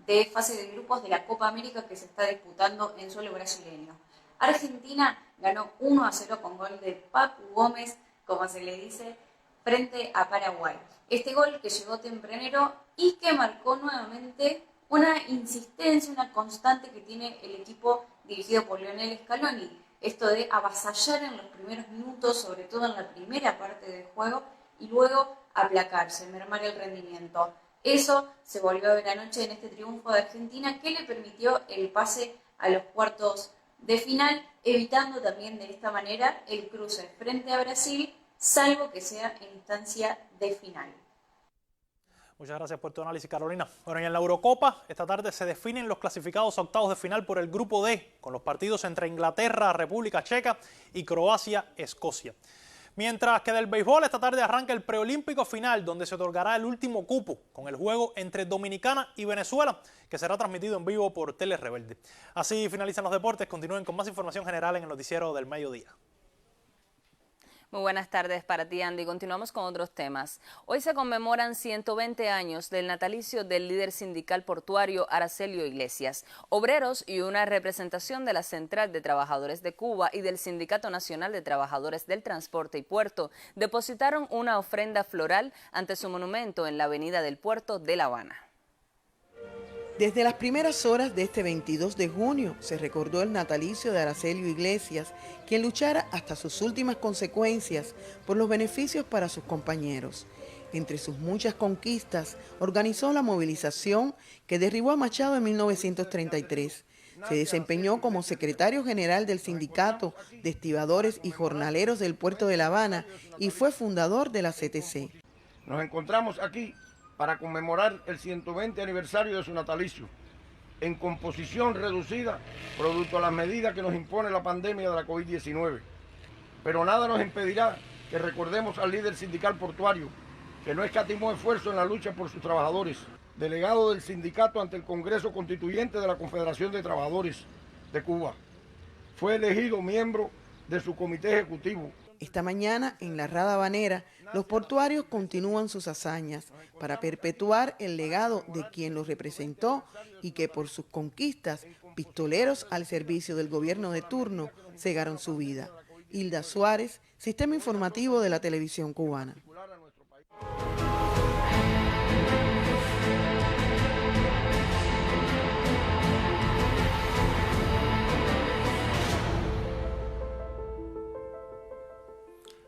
de fase de grupos de la Copa América que se está disputando en suelo brasileño. Argentina ganó 1-0 con gol de Papu Gómez, como se le dice, frente a Paraguay. Este gol que llegó tempranero y que marcó nuevamente una insistencia, una constante que tiene el equipo dirigido por Lionel Scaloni. Esto de avasallar en los primeros minutos, sobre todo en la primera parte del juego, y luego aplacarse, mermar el rendimiento. Eso se volvió a ver anoche en este triunfo de Argentina que le permitió el pase a los cuartos de final, evitando también de esta manera el cruce frente a Brasil, salvo que sea en instancia de final. Muchas gracias por tu análisis, Carolina. Bueno, y en la Eurocopa, esta tarde se definen los clasificados a octavos de final por el Grupo D, con los partidos entre Inglaterra, República Checa y Croacia-Escocia. Mientras que del béisbol, esta tarde arranca el preolímpico final, donde se otorgará el último cupo con el juego entre Dominicana y Venezuela, que será transmitido en vivo por Tele Rebelde. Así finalizan los deportes. Continúen con más información general en el noticiero del mediodía. Muy buenas tardes para ti, Andy. Continuamos con otros temas. Hoy se conmemoran 120 años del natalicio del líder sindical portuario Aracelio Iglesias. Obreros y una representación de la Central de Trabajadores de Cuba y del Sindicato Nacional de Trabajadores del Transporte y Puerto depositaron una ofrenda floral ante su monumento en la avenida del Puerto de La Habana. Desde las primeras horas de este 22 de junio se recordó el natalicio de Aracelio Iglesias, quien luchara hasta sus últimas consecuencias por los beneficios para sus compañeros. Entre sus muchas conquistas, organizó la movilización que derribó a Machado en 1933. Se desempeñó como secretario general del Sindicato de Estibadores y Jornaleros del Puerto de La Habana y fue fundador de la CTC. Nos encontramos aquí para conmemorar el 120 aniversario de su natalicio, en composición reducida, producto a las medidas que nos impone la pandemia de la COVID-19. Pero nada nos impedirá que recordemos al líder sindical portuario, que no escatimó esfuerzo en la lucha por sus trabajadores, delegado del sindicato ante el Congreso Constituyente de la Confederación de Trabajadores de Cuba. Fue elegido miembro de su comité ejecutivo. Esta mañana, en la Rada Habanera, los portuarios continúan sus hazañas para perpetuar el legado de quien los representó y que por sus conquistas, pistoleros al servicio del gobierno de turno, cegaron su vida. Hilda Suárez, Sistema Informativo de la Televisión Cubana.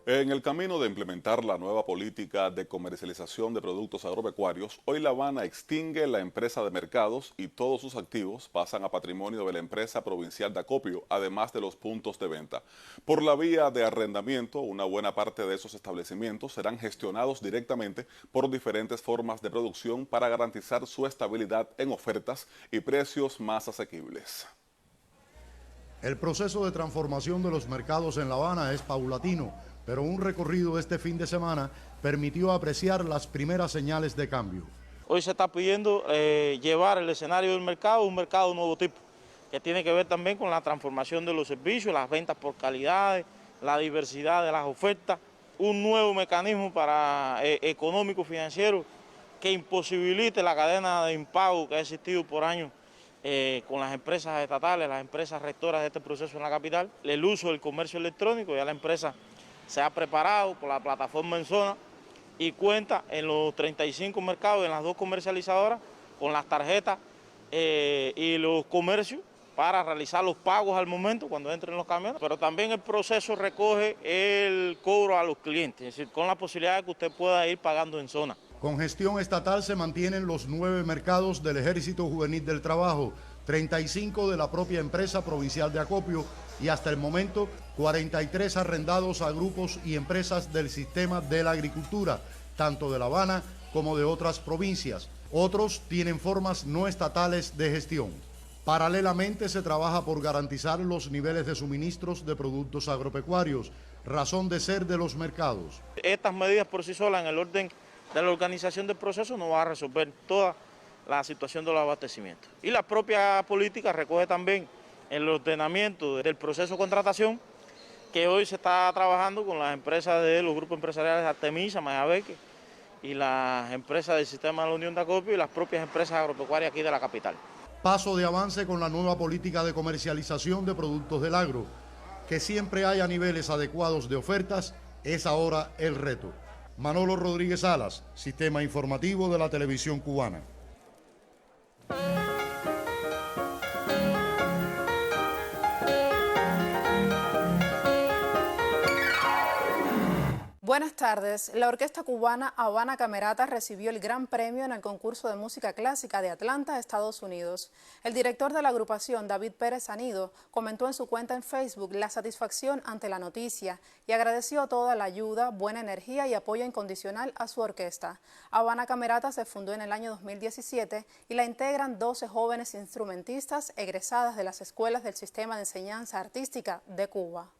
En el camino de implementar la nueva política de comercialización de productos agropecuarios, hoy La Habana extingue la empresa de mercados y todos sus activos pasan a patrimonio de la empresa provincial de acopio, además de los puntos de venta. Por la vía de arrendamiento, una buena parte de esos establecimientos serán gestionados directamente por diferentes formas de producción para garantizar su estabilidad en ofertas y precios más asequibles. El proceso de transformación de los mercados en La Habana es paulatino, pero un recorrido este fin de semana permitió apreciar las primeras señales de cambio. Hoy se está pidiendo llevar el escenario del mercado, un mercado de nuevo tipo, que tiene que ver también con la transformación de los servicios, las ventas por calidades, la diversidad de las ofertas, un nuevo mecanismo para económico financiero que imposibilite la cadena de impago que ha existido por años con las empresas estatales, las empresas rectoras de este proceso en la capital, el uso del comercio electrónico. Ya la empresa se ha preparado por la plataforma en zona y cuenta en los 35 mercados, en las 2 comercializadoras, con las tarjetas y los comercios para realizar los pagos al momento cuando entren los camiones. Pero también el proceso recoge el cobro a los clientes, es decir, con la posibilidad de que usted pueda ir pagando en zona. Con gestión estatal se mantienen los 9 mercados del Ejército Juvenil del Trabajo, 35 de la propia empresa provincial de acopio y hasta el momento 43 arrendados a grupos y empresas del sistema de la agricultura, tanto de La Habana como de otras provincias. Otros tienen formas no estatales de gestión. Paralelamente se trabaja por garantizar los niveles de suministros de productos agropecuarios, razón de ser de los mercados. Estas medidas por sí solas en el orden de la organización del proceso no va a resolver toda la situación de los abastecimientos. Y la propia política recoge también el ordenamiento del proceso de contratación que hoy se está trabajando con las empresas de los grupos empresariales Artemisa, Mayabeque y las empresas del sistema de la Unión de Acopio y las propias empresas agropecuarias aquí de la capital. Paso de avance con la nueva política de comercialización de productos del agro. Que siempre haya niveles adecuados de ofertas es ahora el reto. Manolo Rodríguez Salas, Sistema Informativo de la Televisión Cubana. Buenas tardes. La orquesta cubana Habana Camerata recibió el gran premio en el concurso de música clásica de Atlanta, Estados Unidos. El director de la agrupación, David Pérez Anido, comentó en su cuenta en Facebook la satisfacción ante la noticia y agradeció toda la ayuda, buena energía y apoyo incondicional a su orquesta. Habana Camerata se fundó en el año 2017 y la integran 12 jóvenes instrumentistas egresadas de las escuelas del Sistema de Enseñanza Artística de Cuba.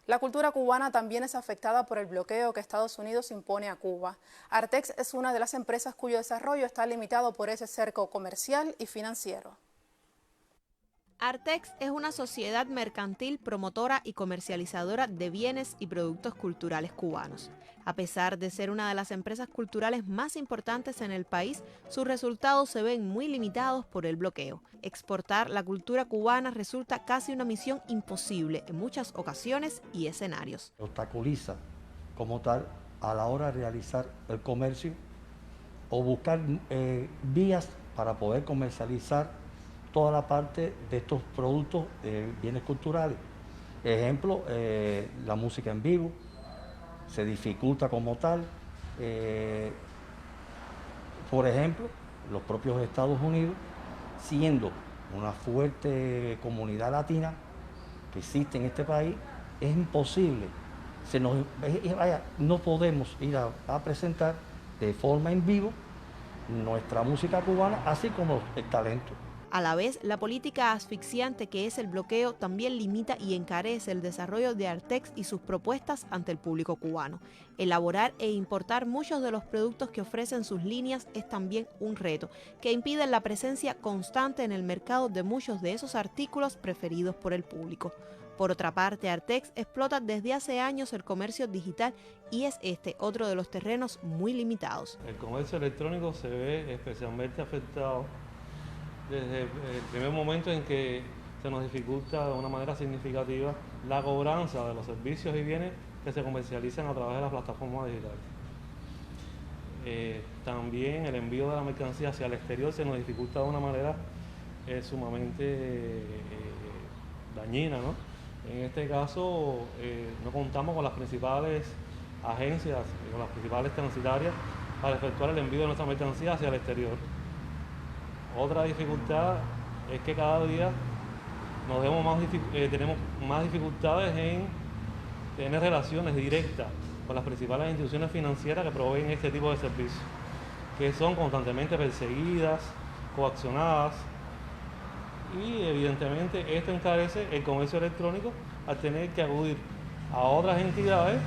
La cultura cubana también es afectada por el bloqueo que Estados Unidos impone a Cuba. Artex es una de las empresas cuyo desarrollo está limitado por ese cerco comercial y financiero. Artex es una sociedad mercantil promotora y comercializadora de bienes y productos culturales cubanos. A pesar de ser una de las empresas culturales más importantes en el país, sus resultados se ven muy limitados por el bloqueo. Exportar la cultura cubana resulta casi una misión imposible en muchas ocasiones y escenarios. Obstaculiza como tal a la hora de realizar el comercio o buscar vías para poder comercializar toda la parte de estos productos de bienes culturales. Ejemplo, la música en vivo se dificulta como tal. Por ejemplo, los propios Estados Unidos, siendo una fuerte comunidad latina que existe en este país, es imposible. No podemos ir a presentar de forma en vivo nuestra música cubana, así como el talento. A la vez, la política asfixiante que es el bloqueo también limita y encarece el desarrollo de Artex y sus propuestas ante el público cubano. Elaborar e importar muchos de los productos que ofrecen sus líneas es también un reto, que impide la presencia constante en el mercado de muchos de esos artículos preferidos por el público. Por otra parte, Artex explota desde hace años el comercio digital y es este otro de los terrenos muy limitados. El comercio electrónico se ve especialmente afectado desde el primer momento en que se nos dificulta de una manera significativa la cobranza de los servicios y bienes que se comercializan a través de las plataformas digitales. También el envío de la mercancía hacia el exterior se nos dificulta de una manera sumamente dañina, ¿no? En este caso no contamos con las principales agencias, con las principales transitarias para efectuar el envío de nuestra mercancía hacia el exterior. Otra dificultad es que cada día tenemos más dificultades en tener relaciones directas con las principales instituciones financieras que proveen este tipo de servicios, que son constantemente perseguidas, coaccionadas, y evidentemente esto encarece el comercio electrónico al tener que acudir a otras entidades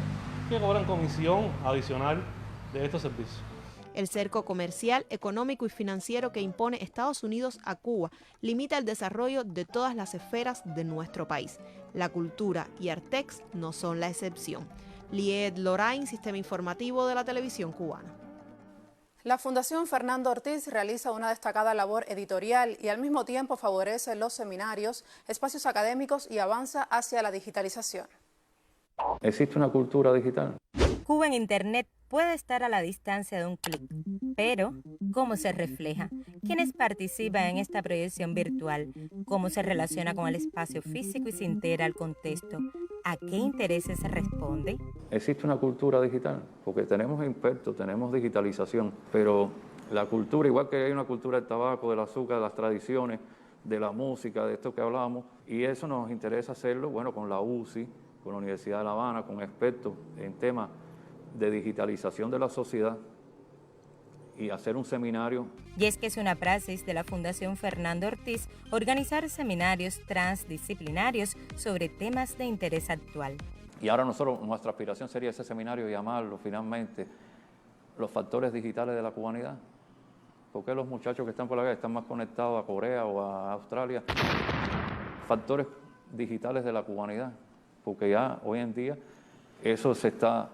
que cobran comisión adicional de estos servicios. El cerco comercial, económico y financiero que impone Estados Unidos a Cuba limita el desarrollo de todas las esferas de nuestro país. La cultura y Artex no son la excepción. Lied Lorain, Sistema Informativo de la Televisión Cubana. La Fundación Fernando Ortiz realiza una destacada labor editorial y al mismo tiempo favorece los seminarios, espacios académicos y avanza hacia la digitalización. ¿Existe una cultura digital? Cuba en Internet puede estar a la distancia de un clic, pero ¿cómo se refleja? ¿Quiénes participan en esta proyección virtual? ¿Cómo se relaciona con el espacio físico y se integra al contexto? ¿A qué intereses se responde? ¿Existe una cultura digital? Porque tenemos expertos, tenemos digitalización, pero la cultura, igual que hay una cultura del tabaco, del azúcar, de las tradiciones, de la música, de esto que hablábamos, y eso nos interesa hacerlo, bueno, con la UCI, con la Universidad de La Habana, con expertos en temas de digitalización de la sociedad y hacer un seminario. Y es que es una praxis de la Fundación Fernando Ortiz organizar seminarios transdisciplinarios sobre temas de interés actual. Y ahora nuestra aspiración sería ese seminario llamarlo finalmente los factores digitales de la cubanidad. ¿Por qué los muchachos que están por la calle están más conectados a Corea o a Australia? Factores digitales de la cubanidad, porque ya hoy en día eso se está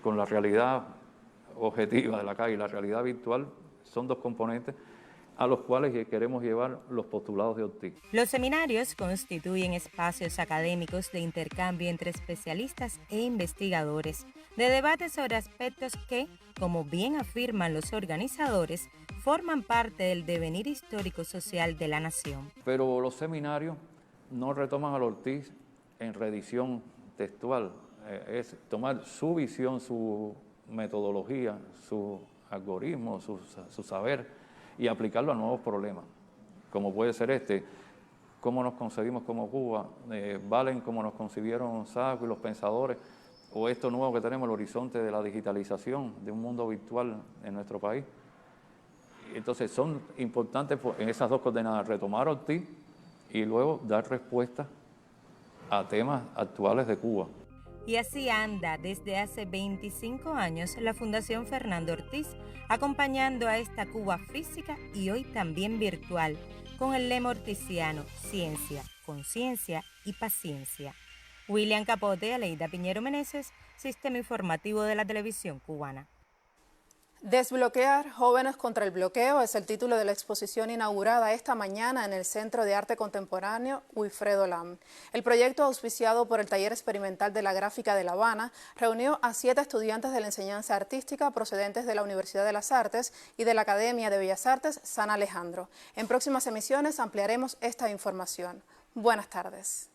con la realidad objetiva de la calle y la realidad virtual son dos componentes a los cuales queremos llevar los postulados de Ortiz. Los seminarios constituyen espacios académicos de intercambio entre especialistas e investigadores, de debate sobre aspectos que, como bien afirman los organizadores, forman parte del devenir histórico-social de la nación. Pero los seminarios no retoman al Ortiz en reedición textual, es tomar su visión, su metodología, su algoritmo, su saber y aplicarlo a nuevos problemas, como puede ser cómo nos concebimos como Cuba, valen como nos concibieron Saco y los pensadores, o esto nuevo que tenemos, el horizonte de la digitalización, de un mundo virtual en nuestro país. Entonces son importantes en esas dos coordenadas, retomar Ortiz y luego dar respuesta a temas actuales de Cuba. Y así anda desde hace 25 años la Fundación Fernando Ortiz, acompañando a esta Cuba física y hoy también virtual, con el lema ortiziano: ciencia, conciencia y paciencia. William Capote, Aleida Piñero Meneses, Sistema Informativo de la Televisión Cubana. Desbloquear jóvenes contra el bloqueo es el título de la exposición inaugurada esta mañana en el Centro de Arte Contemporáneo Wilfredo Lam. El proyecto, auspiciado por el Taller Experimental de la Gráfica de La Habana, reunió a 7 estudiantes de la enseñanza artística procedentes de la Universidad de las Artes y de la Academia de Bellas Artes San Alejandro. En próximas emisiones ampliaremos esta información. Buenas tardes.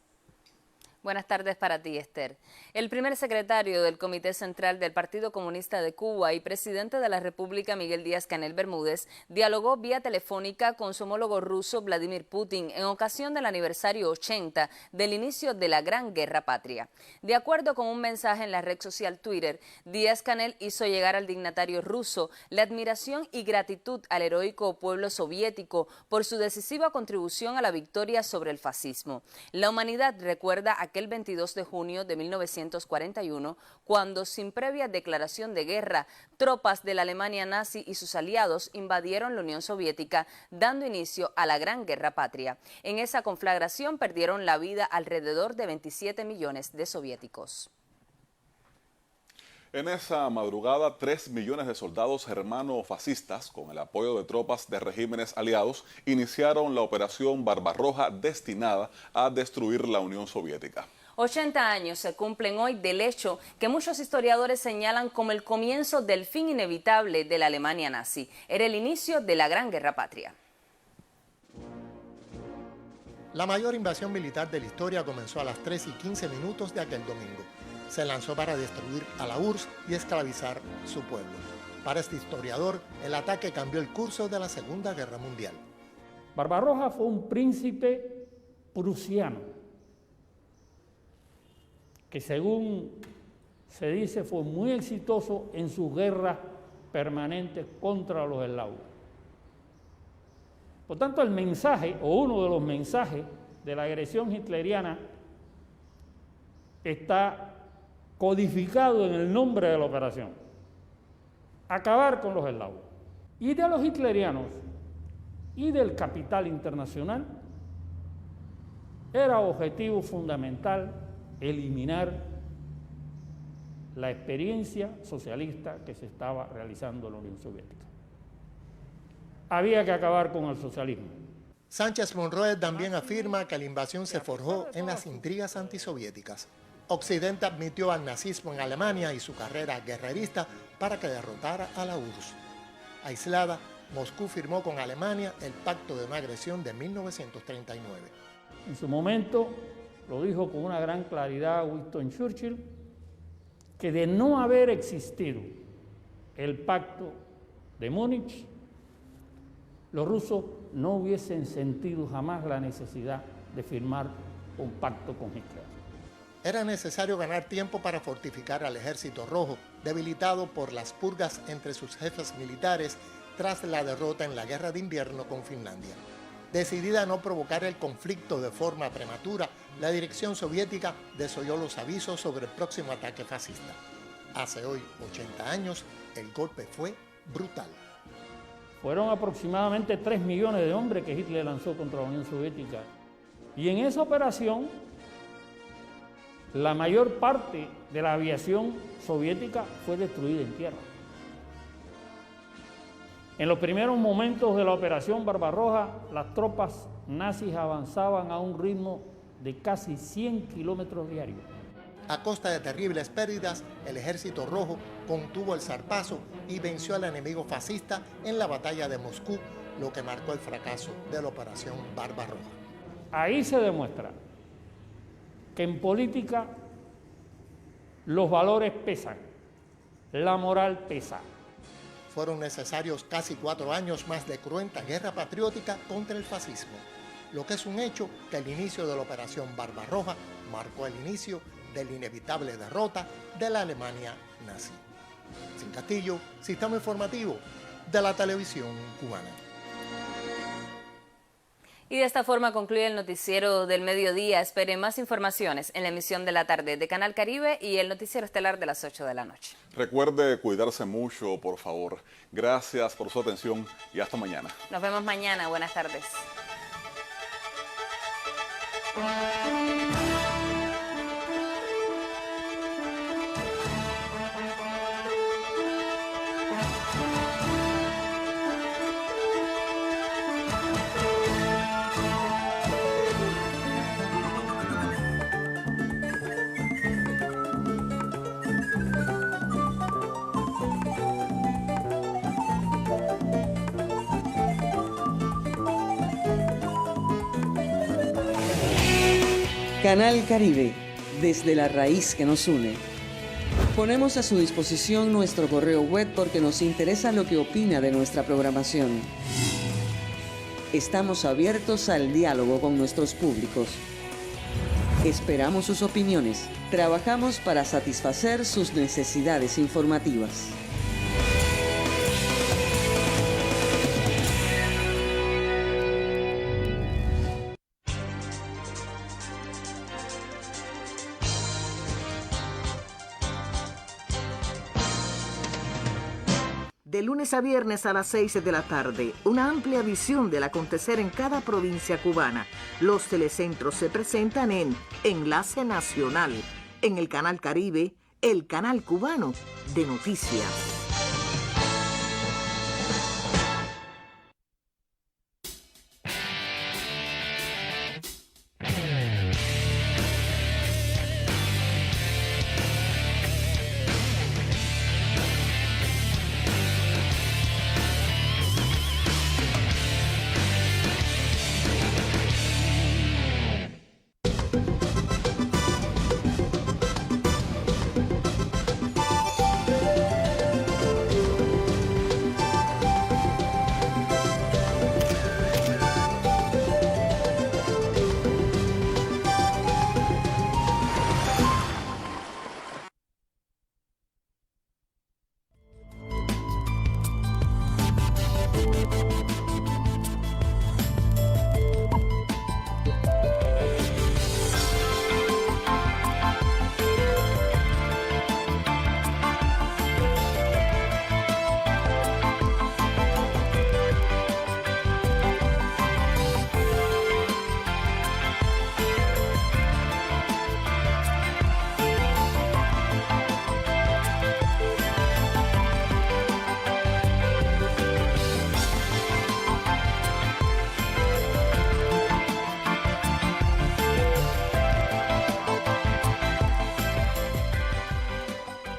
Buenas tardes para ti, Esther. El primer secretario del Comité Central del Partido Comunista de Cuba y presidente de la República, Miguel Díaz-Canel Bermúdez, dialogó vía telefónica con su homólogo ruso, Vladimir Putin, en ocasión del aniversario 80 del inicio de la Gran Guerra Patria. De acuerdo con un mensaje en la red social Twitter, Díaz-Canel hizo llegar al dignatario ruso la admiración y gratitud al heroico pueblo soviético por su decisiva contribución a la victoria sobre el fascismo. La humanidad recuerda aquel 22 de junio de 1941, cuando, sin previa declaración de guerra, tropas de la Alemania nazi y sus aliados invadieron la Unión Soviética, dando inicio a la Gran Guerra Patria. En esa conflagración perdieron la vida alrededor de 27 millones de soviéticos. En esa madrugada, 3 millones de soldados germano-fascistas, con el apoyo de tropas de regímenes aliados, iniciaron la operación Barbarroja, destinada a destruir la Unión Soviética. 80 años se cumplen hoy del hecho que muchos historiadores señalan como el comienzo del fin inevitable de la Alemania nazi. Era el inicio de la Gran Guerra Patria. La mayor invasión militar de la historia comenzó a las 3:15 de aquel domingo. Se lanzó para destruir a la URSS y esclavizar su pueblo. Para este historiador, el ataque cambió el curso de la Segunda Guerra Mundial. Barbarroja fue un príncipe prusiano que, según se dice, fue muy exitoso en sus guerras permanentes contra los eslavos. Por tanto, el mensaje, o uno de los mensajes de la agresión hitleriana, está codificado en el nombre de la operación: acabar con los eslavos. Y de los hitlerianos y del capital internacional era objetivo fundamental eliminar la experiencia socialista que se estaba realizando en la Unión Soviética. Había que acabar con el socialismo. Sánchez Monroe también afirma que la invasión se forjó en las intrigas antisoviéticas. Occidente admitió al nazismo en Alemania y su carrera guerrerista para que derrotara a la URSS. Aislada, Moscú firmó con Alemania el Pacto de No Agresión de 1939. En su momento lo dijo con una gran claridad Winston Churchill, que de no haber existido el Pacto de Múnich, los rusos no hubiesen sentido jamás la necesidad de firmar un pacto con Hitler. Era necesario ganar tiempo para fortificar al Ejército Rojo, debilitado por las purgas entre sus jefes militares tras la derrota en la Guerra de Invierno con Finlandia. Decidida a no provocar el conflicto de forma prematura, la dirección soviética desoyó los avisos sobre el próximo ataque fascista. Hace hoy 80 años, el golpe fue brutal. Fueron aproximadamente 3 millones de hombres que Hitler lanzó contra la Unión Soviética. Y en esa operación, la mayor parte de la aviación soviética fue destruida en tierra. En los primeros momentos de la operación Barbarroja, las tropas nazis avanzaban a un ritmo de casi 100 kilómetros diarios. A costa de terribles pérdidas, el Ejército Rojo contuvo el zarpazo y venció al enemigo fascista en la batalla de Moscú, lo que marcó el fracaso de la operación Barbarroja. Ahí se demuestra que en política los valores pesan, la moral pesa. Fueron necesarios casi 4 años más de cruenta guerra patriótica contra el fascismo, lo que es un hecho que el inicio de la operación Barbarroja marcó el inicio de la inevitable derrota de la Alemania nazi. Sin Castillo, Sistema Informativo de la Televisión Cubana. Y de esta forma concluye el noticiero del mediodía. Esperen más informaciones en la emisión de la tarde de Canal Caribe y el noticiero estelar de las 8 de la noche. Recuerde cuidarse mucho, por favor. Gracias por su atención y hasta mañana. Nos vemos mañana. Buenas tardes. Canal Caribe, desde la raíz que nos une. Ponemos a su disposición nuestro correo web porque nos interesa lo que opina de nuestra programación. Estamos abiertos al diálogo con nuestros públicos. Esperamos sus opiniones. Trabajamos para satisfacer sus necesidades informativas. De lunes a viernes a las 6 de la tarde, una amplia visión del acontecer en cada provincia cubana. Los telecentros se presentan en Enlace Nacional, en el Canal Caribe, el canal cubano de noticias.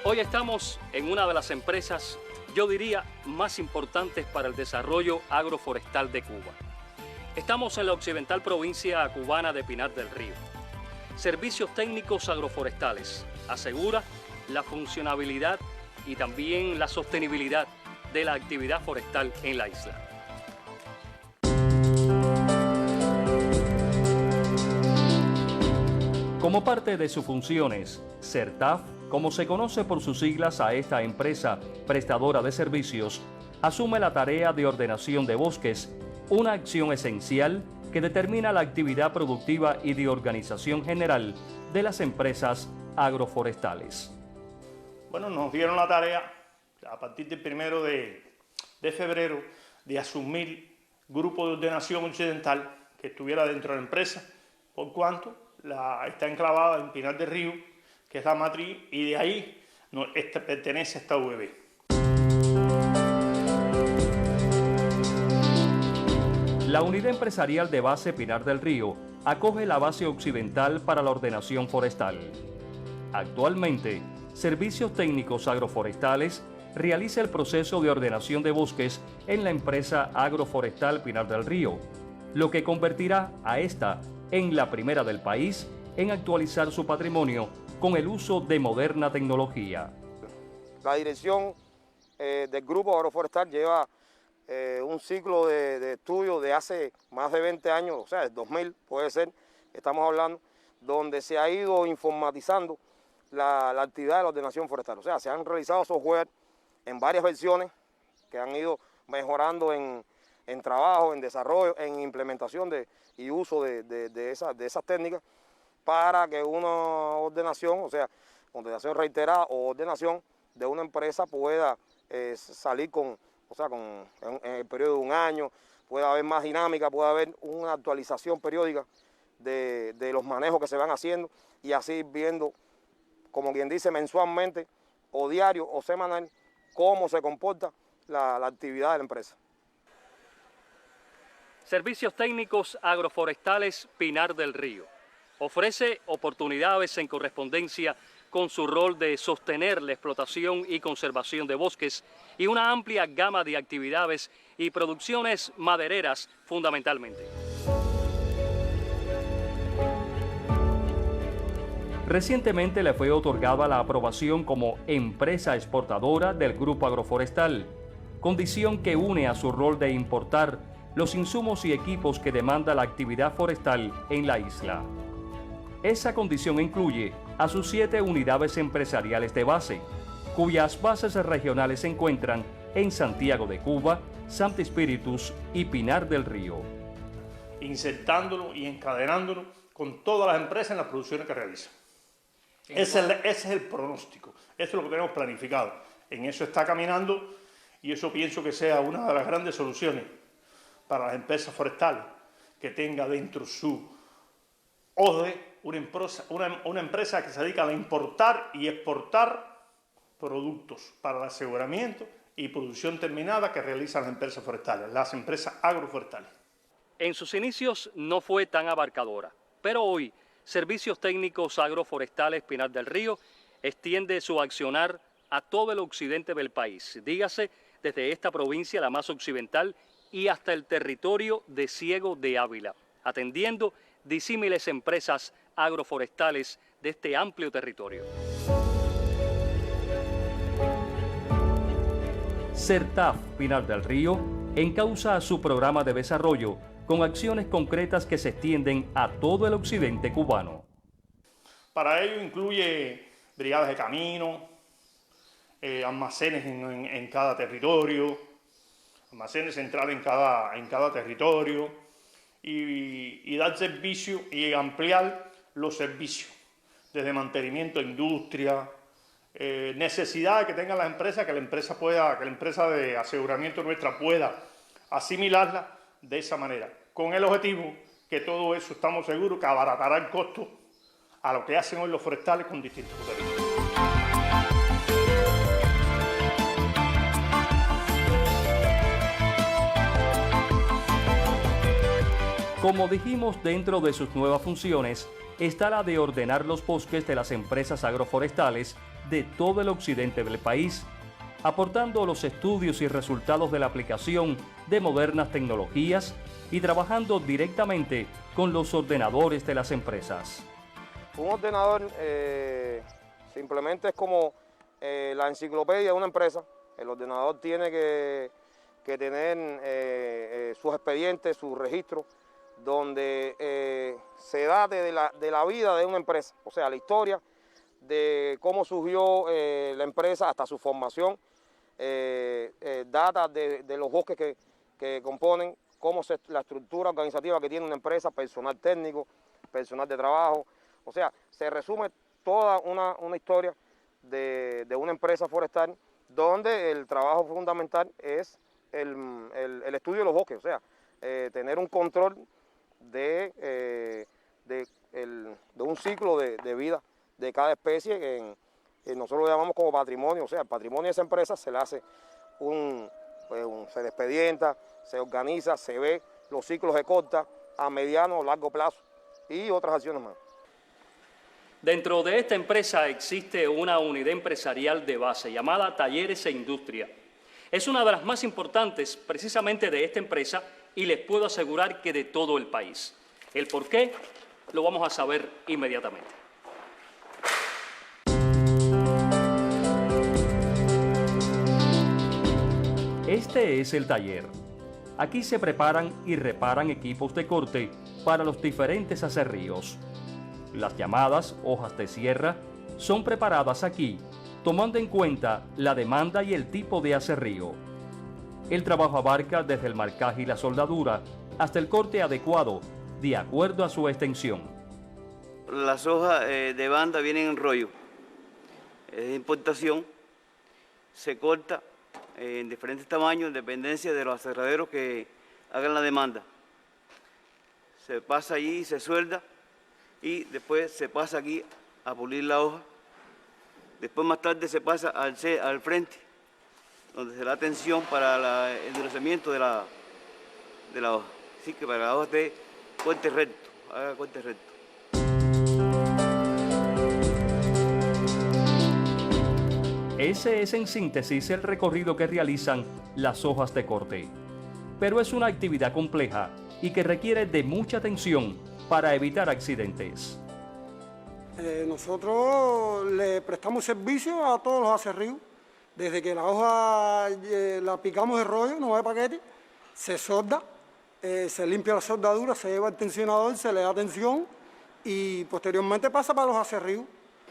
Hoy estamos en una de las empresas, yo diría, más importantes para el desarrollo agroforestal de Cuba. Estamos en la occidental provincia cubana de Pinar del Río. Servicios técnicos agroforestales asegura la funcionabilidad y también la sostenibilidad de la actividad forestal en la isla. Como parte de sus funciones, CERTAF, como se conoce por sus siglas a esta empresa prestadora de servicios, asume la tarea de ordenación de bosques, una acción esencial que determina la actividad productiva y de organización general de las empresas agroforestales. Bueno, nos dieron la tarea a partir del 1 de febrero de asumir grupo de ordenación occidental que estuviera dentro de la empresa, por cuanto está enclavada en Pinar del Río, que es la matriz, y de ahí pertenece a esta UEB. La unidad empresarial de base Pinar del Río acoge la base occidental para la ordenación forestal. Actualmente, Servicios Técnicos Agroforestales realiza el proceso de ordenación de bosques en la empresa agroforestal Pinar del Río, lo que convertirá a esta en la primera del país en actualizar su patrimonio con el uso de moderna tecnología. La dirección del Grupo Agroforestal lleva un ciclo de estudio de hace más de 20 años, o sea, el 2000 puede ser, estamos hablando, donde se ha ido informatizando la actividad de la ordenación forestal. O sea, se han realizado software en varias versiones que han ido mejorando en en trabajo, en desarrollo, en implementación y uso de esas técnicas para que una ordenación, o sea, ordenación reiterada o ordenación de una empresa pueda salir en el periodo de un año, pueda haber más dinámica, pueda haber una actualización periódica de los manejos que se van haciendo y así ir viendo, como quien dice, mensualmente o diario o semanal, cómo se comporta la actividad de la empresa. Servicios Técnicos Agroforestales Pinar del Río ofrece oportunidades en correspondencia con su rol de sostener la explotación y conservación de bosques y una amplia gama de actividades y producciones madereras fundamentalmente. Recientemente le fue otorgada la aprobación como empresa exportadora del Grupo Agroforestal, condición que une a su rol de importar los insumos y equipos que demanda la actividad forestal en la isla. Esa condición incluye a sus 7 unidades empresariales de base, cuyas bases regionales se encuentran en Santiago de Cuba, Santo Espíritus y Pinar del Río. Insertándolo y encadenándolo con todas las empresas en las producciones que realizan. Ese es el pronóstico, eso es lo que tenemos planificado. En eso está caminando y eso pienso que sea una de las grandes soluciones para las empresas forestales, que tenga dentro su ODE una empresa que se dedica a importar y exportar productos para el aseguramiento y producción terminada que realizan las empresas forestales, las empresas agroforestales. En sus inicios no fue tan abarcadora, pero hoy Servicios Técnicos Agroforestales Pinar del Río extiende su accionar a todo el occidente del país, dígase desde esta provincia, la más occidental, y hasta el territorio de Ciego de Ávila, atendiendo disímiles empresas agroforestales de este amplio territorio. CERTAF Pinar del Río encausa su programa de desarrollo con acciones concretas que se extienden a todo el occidente cubano. Para ello incluye brigadas de camino, almacenes en cada territorio, almacenes centrales en cada territorio y dar servicio y ampliar los servicios, desde mantenimiento de industria, necesidades que tengan las empresas, que la empresa de aseguramiento nuestra pueda asimilarla de esa manera, con el objetivo que todo eso estamos seguros que abaratará el costo a lo que hacen hoy los forestales con distintos territorios. Como dijimos, dentro de sus nuevas funciones está la de ordenar los bosques de las empresas agroforestales de todo el occidente del país, aportando los estudios y resultados de la aplicación de modernas tecnologías y trabajando directamente con los ordenadores de las empresas. Un ordenador simplemente es como la enciclopedia de una empresa. El ordenador tiene que tener sus expedientes, sus registros, donde se da de la vida de una empresa, o sea, la historia de cómo surgió la empresa hasta su formación, datos de los bosques que componen, la estructura organizativa que tiene una empresa, personal técnico, personal de trabajo. O sea, se resume toda una historia de una empresa forestal donde el trabajo fundamental es el estudio de los bosques, o sea, tener un control de un ciclo de vida de cada especie que nosotros lo llamamos como patrimonio. O sea, el patrimonio de esa empresa se le hace se expedienta, se organiza, se ve los ciclos de corta, a mediano o largo plazo y otras acciones más. Dentro de esta empresa existe una unidad empresarial de base llamada Talleres e Industria. Es una de las más importantes precisamente de esta empresa y les puedo asegurar que de todo el país. El por qué lo vamos a saber inmediatamente. Este es el taller. Aquí se preparan y reparan equipos de corte para los diferentes aserríos. Las llamadas hojas de sierra son preparadas aquí, tomando en cuenta la demanda y el tipo de aserrío. El trabajo abarca desde el marcaje y la soldadura hasta el corte adecuado, de acuerdo a su extensión. Las hojas de banda vienen en rollo, es de importación, se corta en diferentes tamaños en dependencia de los aserraderos que hagan la demanda. Se pasa allí, se suelda y después se pasa aquí a pulir la hoja. Después más tarde se pasa al frente, donde se da tensión para el endurecimiento de la hoja. Así que para que la hoja esté corte recto, haga corte recto. Ese es en síntesis el recorrido que realizan las hojas de corte. Pero es una actividad compleja y que requiere de mucha atención para evitar accidentes. Nosotros le prestamos servicio a todos los aserríos. Desde que la hoja la picamos de rollo, no de paquete, se solda, se limpia la soldadura, se lleva el tensionador, se le da tensión y posteriormente pasa para los aserríos.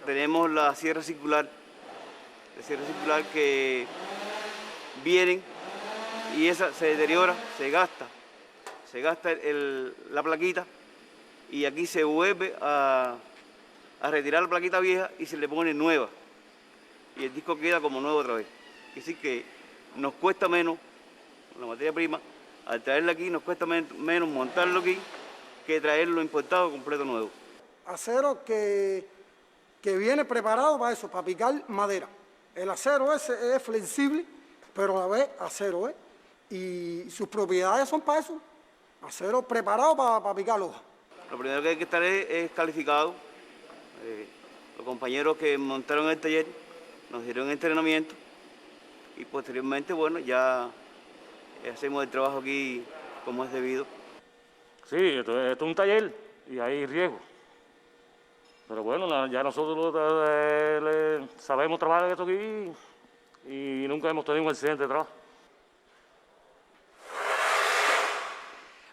Tenemos la sierra circular que vienen y esa se deteriora, se gasta la plaquita y aquí se vuelve a retirar la plaquita vieja y se le pone nueva y el disco queda como nuevo otra vez. Es decir que nos cuesta menos la materia prima, al traerla aquí nos cuesta menos montarlo aquí que traerlo importado completo nuevo. Acero que viene preparado para eso, para picar madera. El acero ese es flexible, pero a la vez acero es. Y sus propiedades son para eso. Acero preparado para picar hoja. Lo primero que hay que estar es calificado. Los compañeros que montaron el taller nos dieron entrenamiento y posteriormente, bueno, ya hacemos el trabajo aquí como es debido. Sí, esto es un taller y hay riesgo. Pero bueno, ya nosotros sabemos trabajar esto aquí y nunca hemos tenido un accidente de trabajo.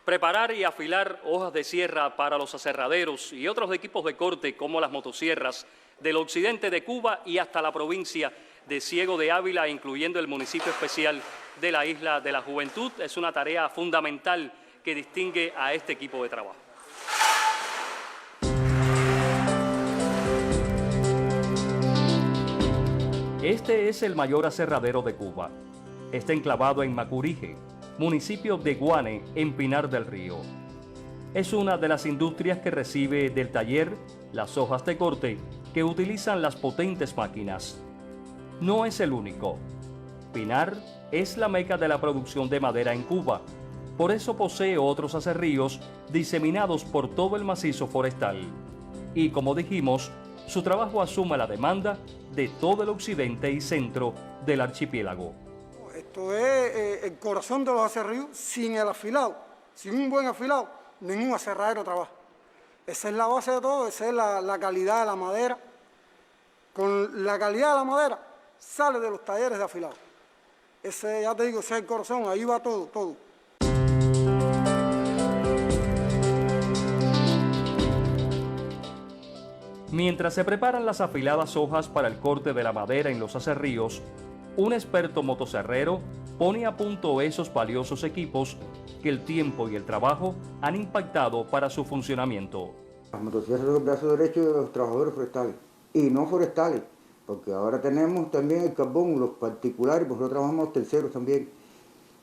Preparar y afilar hojas de sierra para los aserraderos y otros equipos de corte como las motosierras del occidente de Cuba y hasta la provincia de Ciego de Ávila, incluyendo el municipio especial de la Isla de la Juventud, es una tarea fundamental que distingue a este equipo de trabajo. Este es el mayor aserradero de Cuba. Está enclavado en Macurije, municipio de Guane, en Pinar del Río. Es una de las industrias que recibe del taller las hojas de corte que utilizan las potentes máquinas. No es el único. Pinar es la meca de la producción de madera en Cuba. Por eso posee otros aserríos diseminados por todo el macizo forestal. Y como dijimos, su trabajo asume la demanda de todo el occidente y centro del archipiélago. Esto es el corazón de los aserríos. Sin el afilado, sin un buen afilado, ningún aserradero trabaja. Esa es la base de todo, esa es la calidad de la madera. Con la calidad de la madera sale de los talleres de afilado. Ese, ya te digo, ese es el corazón, ahí va todo, todo. Mientras se preparan las afiladas hojas para el corte de la madera en los aserríos, un experto motoserrero pone a punto esos valiosos equipos que el tiempo y el trabajo han impactado para su funcionamiento. Las motosierras son el brazo derecho de los trabajadores forestales y no forestales, porque ahora tenemos también el carbón, los particulares, nosotros trabajamos terceros también.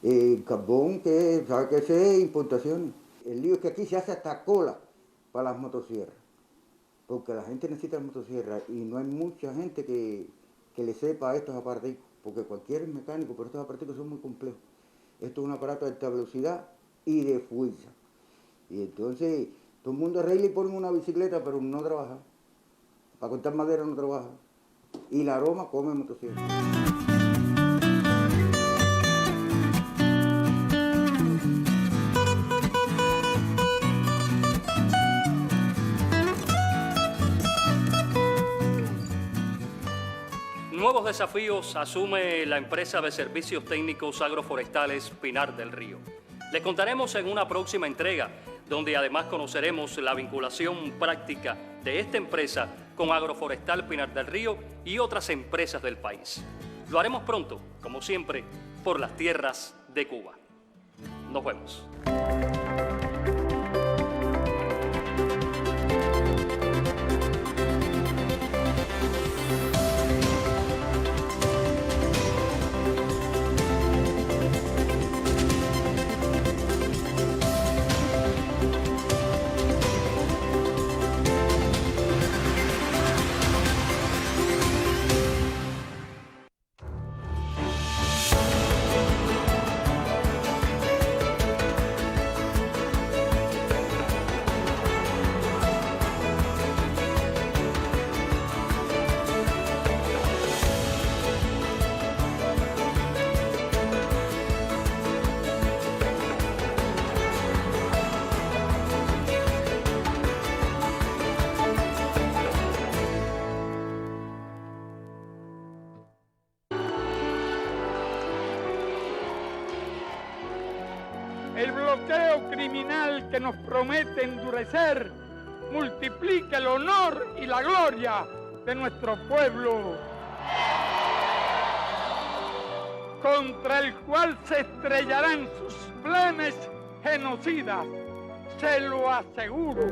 El carbón, que sabe que es importación. El lío es que aquí se hace hasta cola para las motosierras, porque la gente necesita motosierras y no hay mucha gente que le sepa estos aparatos, porque cualquier mecánico, pero estos aparatos son muy complejos. Esto es un aparato de alta velocidad y de fuerza. Y entonces todo el mundo arregla y pone una bicicleta, pero no trabaja. Para cortar madera no trabaja. Y la aroma come motosierra. Nuevos desafíos asume la empresa de servicios técnicos agroforestales Pinar del Río. Les contaremos en una próxima entrega, donde además conoceremos la vinculación práctica de esta empresa con Agroforestal Pinar del Río y otras empresas del país. Lo haremos pronto, como siempre, por las tierras de de Cuba. Nos vemos. El bloqueo criminal que nos promete endurecer multiplica el honor y la gloria de nuestro pueblo, contra el cual se estrellarán sus planes genocidas, se lo aseguro.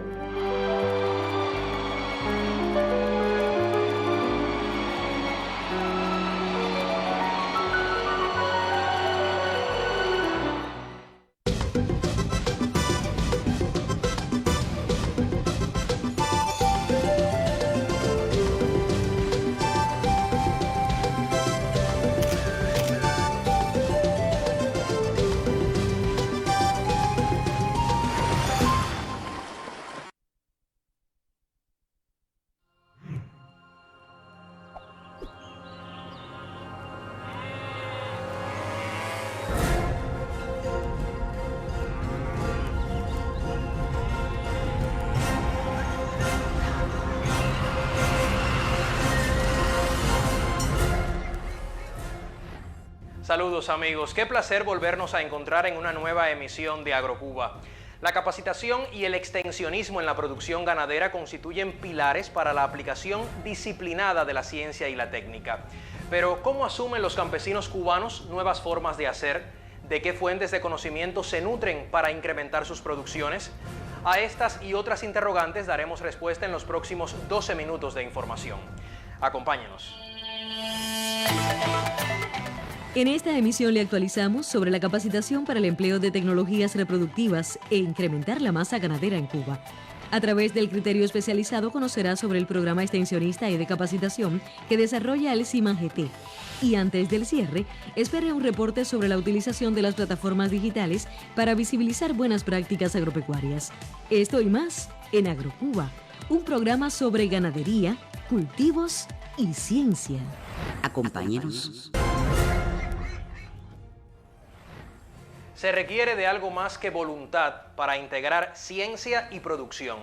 Saludos amigos, qué placer volvernos a encontrar en una nueva emisión de AgroCuba. La capacitación y el extensionismo en la producción ganadera constituyen pilares para la aplicación disciplinada de la ciencia y la técnica. Pero, ¿cómo asumen los campesinos cubanos nuevas formas de hacer? ¿De qué fuentes de conocimiento se nutren para incrementar sus producciones? A estas y otras interrogantes daremos respuesta en los próximos 12 minutos de información. Acompáñenos. En esta emisión le actualizamos sobre la capacitación para el empleo de tecnologías reproductivas e incrementar la masa ganadera en Cuba. A través del criterio especializado conocerá sobre el programa extensionista y de capacitación que desarrolla el CIMA-GT. Y antes del cierre, espere un reporte sobre la utilización de las plataformas digitales para visibilizar buenas prácticas agropecuarias. Esto y más en AgroCuba, un programa sobre ganadería, cultivos y ciencia. Acompáñenos. Se requiere de algo más que voluntad para integrar ciencia y producción.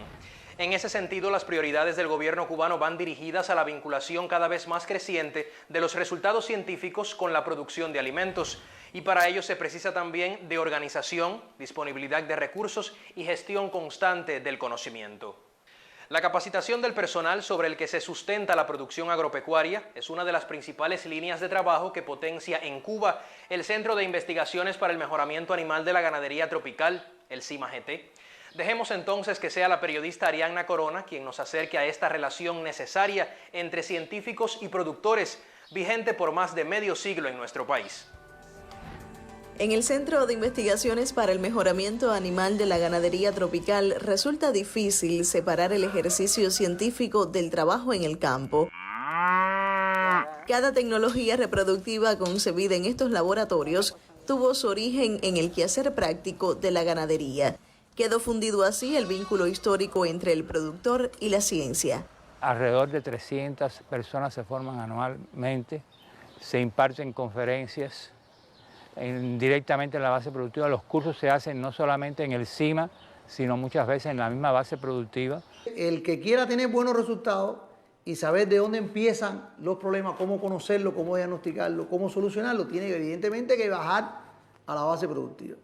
En ese sentido, las prioridades del gobierno cubano van dirigidas a la vinculación cada vez más creciente de los resultados científicos con la producción de alimentos, y para ello se precisa también de organización, disponibilidad de recursos y gestión constante del conocimiento. La capacitación del personal sobre el que se sustenta la producción agropecuaria es una de las principales líneas de trabajo que potencia en Cuba el Centro de Investigaciones para el Mejoramiento Animal de la Ganadería Tropical, el CIMA-GT. Dejemos entonces que sea la periodista Arianna Corona quien nos acerque a esta relación necesaria entre científicos y productores, vigente por más de medio siglo en nuestro país. En el Centro de Investigaciones para el Mejoramiento Animal de la Ganadería Tropical resulta difícil separar el ejercicio científico del trabajo en el campo. Cada tecnología reproductiva concebida en estos laboratorios tuvo su origen en el quehacer práctico de la ganadería. Quedó fundido así el vínculo histórico entre el productor y la ciencia. Alrededor de 300 personas se forman anualmente, se imparten conferencias directamente en la base productiva. Los cursos se hacen no solamente en el CIMA, sino muchas veces en la misma base productiva. El que quiera tener buenos resultados y saber de dónde empiezan los problemas, cómo conocerlo, cómo diagnosticarlo, cómo solucionarlo, tiene evidentemente que bajar a la base productiva.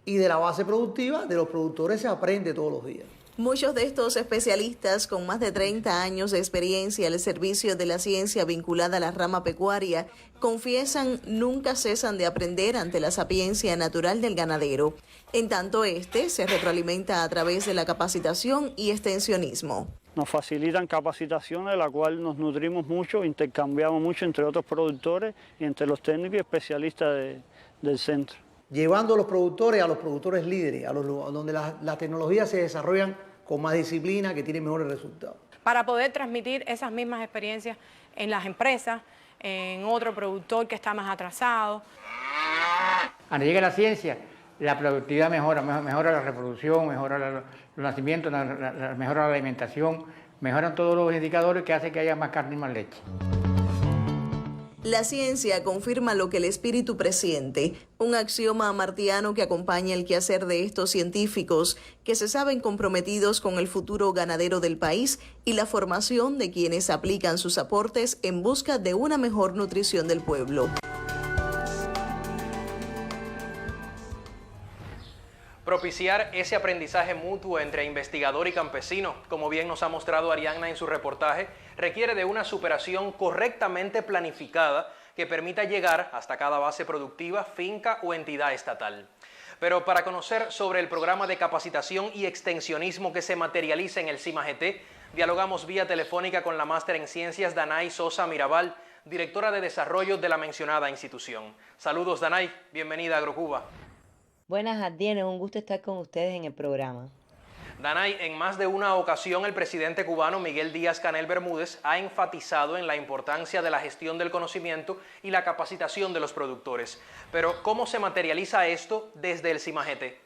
Y de la base productiva, de los productores, se aprende todos los días. Muchos de estos especialistas con más de 30 años de experiencia al servicio de la ciencia vinculada a la rama pecuaria confiesan nunca cesan de aprender ante la sapiencia natural del ganadero, en tanto se retroalimenta a través de la capacitación y extensionismo. Nos facilitan capacitaciones de la cual nos nutrimos mucho, intercambiamos mucho entre otros productores y entre los técnicos y especialistas del centro. Llevando a los productores líderes, donde las tecnologías se desarrollan con más disciplina, que tienen mejores resultados. Para poder transmitir esas mismas experiencias en las empresas, en otro productor que está más atrasado. Cuando llega la ciencia, la productividad mejora la reproducción, mejora los nacimientos, mejora la alimentación, mejoran todos los indicadores que hacen que haya más carne y más leche. La ciencia confirma lo que el espíritu presiente, un axioma martiano que acompaña el quehacer de estos científicos que se saben comprometidos con el futuro ganadero del país y la formación de quienes aplican sus aportes en busca de una mejor nutrición del pueblo. Propiciar ese aprendizaje mutuo entre investigador y campesino, como bien nos ha mostrado Arianna en su reportaje, requiere de una superación correctamente planificada que permita llegar hasta cada base productiva, finca o entidad estatal. Pero para conocer sobre el programa de capacitación y extensionismo que se materializa en el CIMA-GT, dialogamos vía telefónica con la máster en ciencias Danay Sosa Mirabal, directora de desarrollo de la mencionada institución. Saludos, Danay, bienvenida a Agrocuba. Buenas, Adiel, es un gusto estar con ustedes en el programa. Danay, en más de una ocasión el presidente cubano Miguel Díaz-Canel Bermúdez ha enfatizado en la importancia de la gestión del conocimiento y la capacitación de los productores. Pero, ¿cómo se materializa esto desde el CIMA-GT?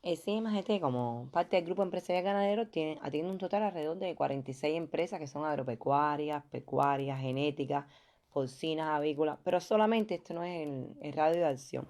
El CIMA-GT, como parte del Grupo Empresarial Ganadero, atiende un total alrededor de 46 empresas que son agropecuarias, pecuarias, genéticas, porcinas, avícolas, pero solamente esto no es el radio de acción.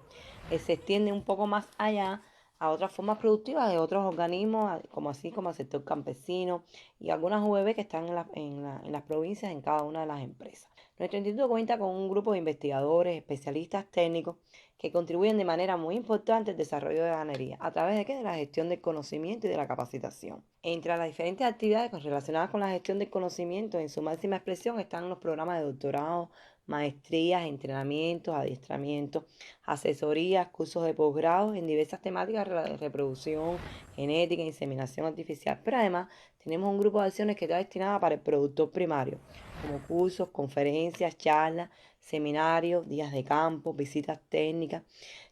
Se extiende un poco más allá a otras formas productivas de otros organismos, como el sector campesino y algunas UBB que están en las provincias en cada una de las empresas. Nuestro instituto cuenta con un grupo de investigadores, especialistas técnicos que contribuyen de manera muy importante al desarrollo de la ganadería. ¿A través de qué? De la gestión del conocimiento y de la capacitación. Entre las diferentes actividades relacionadas con la gestión del conocimiento, en su máxima expresión están los programas de doctorado, maestrías, entrenamientos, adiestramientos, asesorías, cursos de posgrado en diversas temáticas de reproducción, genética, inseminación artificial. Pero además tenemos un grupo de acciones que está destinada para el productor primario, como cursos, conferencias, charlas, seminarios, días de campo, visitas técnicas.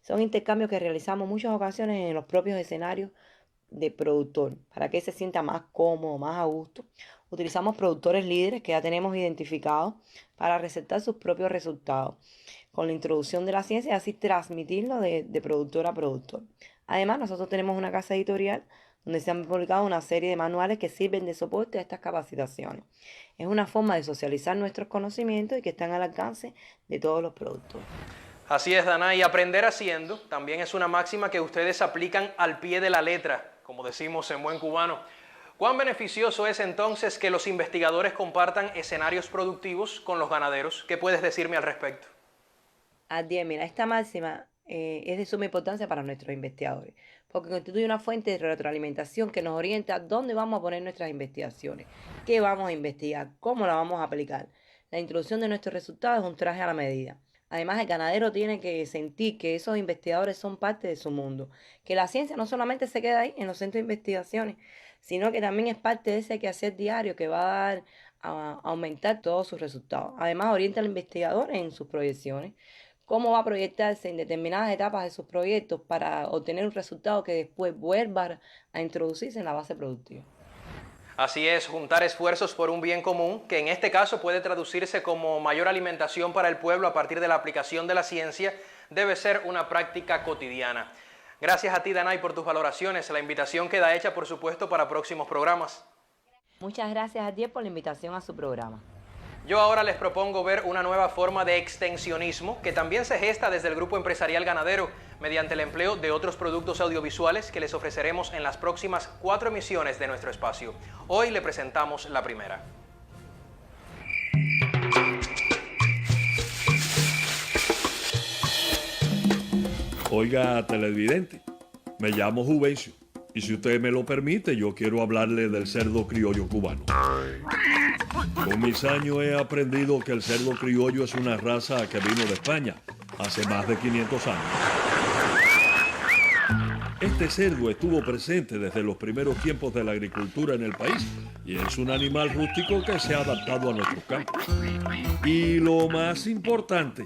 Son intercambios que realizamos en muchas ocasiones en los propios escenarios de productor, para que se sienta más cómodo, más a gusto. Utilizamos productores líderes que ya tenemos identificados para resaltar sus propios resultados con la introducción de la ciencia y así transmitirlo de productor a productor. Además, nosotros tenemos una casa editorial donde se han publicado una serie de manuales que sirven de soporte a estas capacitaciones. Es una forma de socializar nuestros conocimientos y que están al alcance de todos los productores. Así es, Dana, y aprender haciendo también es una máxima que ustedes aplican al pie de la letra, como decimos en buen cubano. ¿Cuán beneficioso es entonces que los investigadores compartan escenarios productivos con los ganaderos? ¿Qué puedes decirme al respecto? Adiel, mira, esta máxima es de suma importancia para nuestros investigadores, porque constituye una fuente de retroalimentación que nos orienta a dónde vamos a poner nuestras investigaciones, qué vamos a investigar, cómo la vamos a aplicar. La introducción de nuestros resultados es un traje a la medida. Además, el ganadero tiene que sentir que esos investigadores son parte de su mundo, que la ciencia no solamente se queda ahí en los centros de investigaciones, sino que también es parte de ese quehacer diario que va a dar a aumentar todos sus resultados. Además, orienta al investigador en sus proyecciones, cómo va a proyectarse en determinadas etapas de sus proyectos para obtener un resultado que después vuelva a introducirse en la base productiva. Así es, juntar esfuerzos por un bien común, que en este caso puede traducirse como mayor alimentación para el pueblo a partir de la aplicación de la ciencia, debe ser una práctica cotidiana. Gracias a ti, Danay, por tus valoraciones. La invitación queda hecha, por supuesto, para próximos programas. Muchas gracias a ti por la invitación a su programa. Yo ahora les propongo ver una nueva forma de extensionismo que también se gesta desde el Grupo Empresarial Ganadero mediante el empleo de otros productos audiovisuales que les ofreceremos en las próximas 4 emisiones de nuestro espacio. Hoy le presentamos la primera. Oiga, televidente, me llamo Juvencio Y si usted me lo permite, yo quiero hablarle del cerdo criollo cubano. Con mis años he aprendido que el cerdo criollo es una raza que vino de España hace más de 500 años. Este cerdo estuvo presente desde los primeros tiempos de la agricultura en el país y es un animal rústico que se ha adaptado a nuestros campos. Y lo más importante,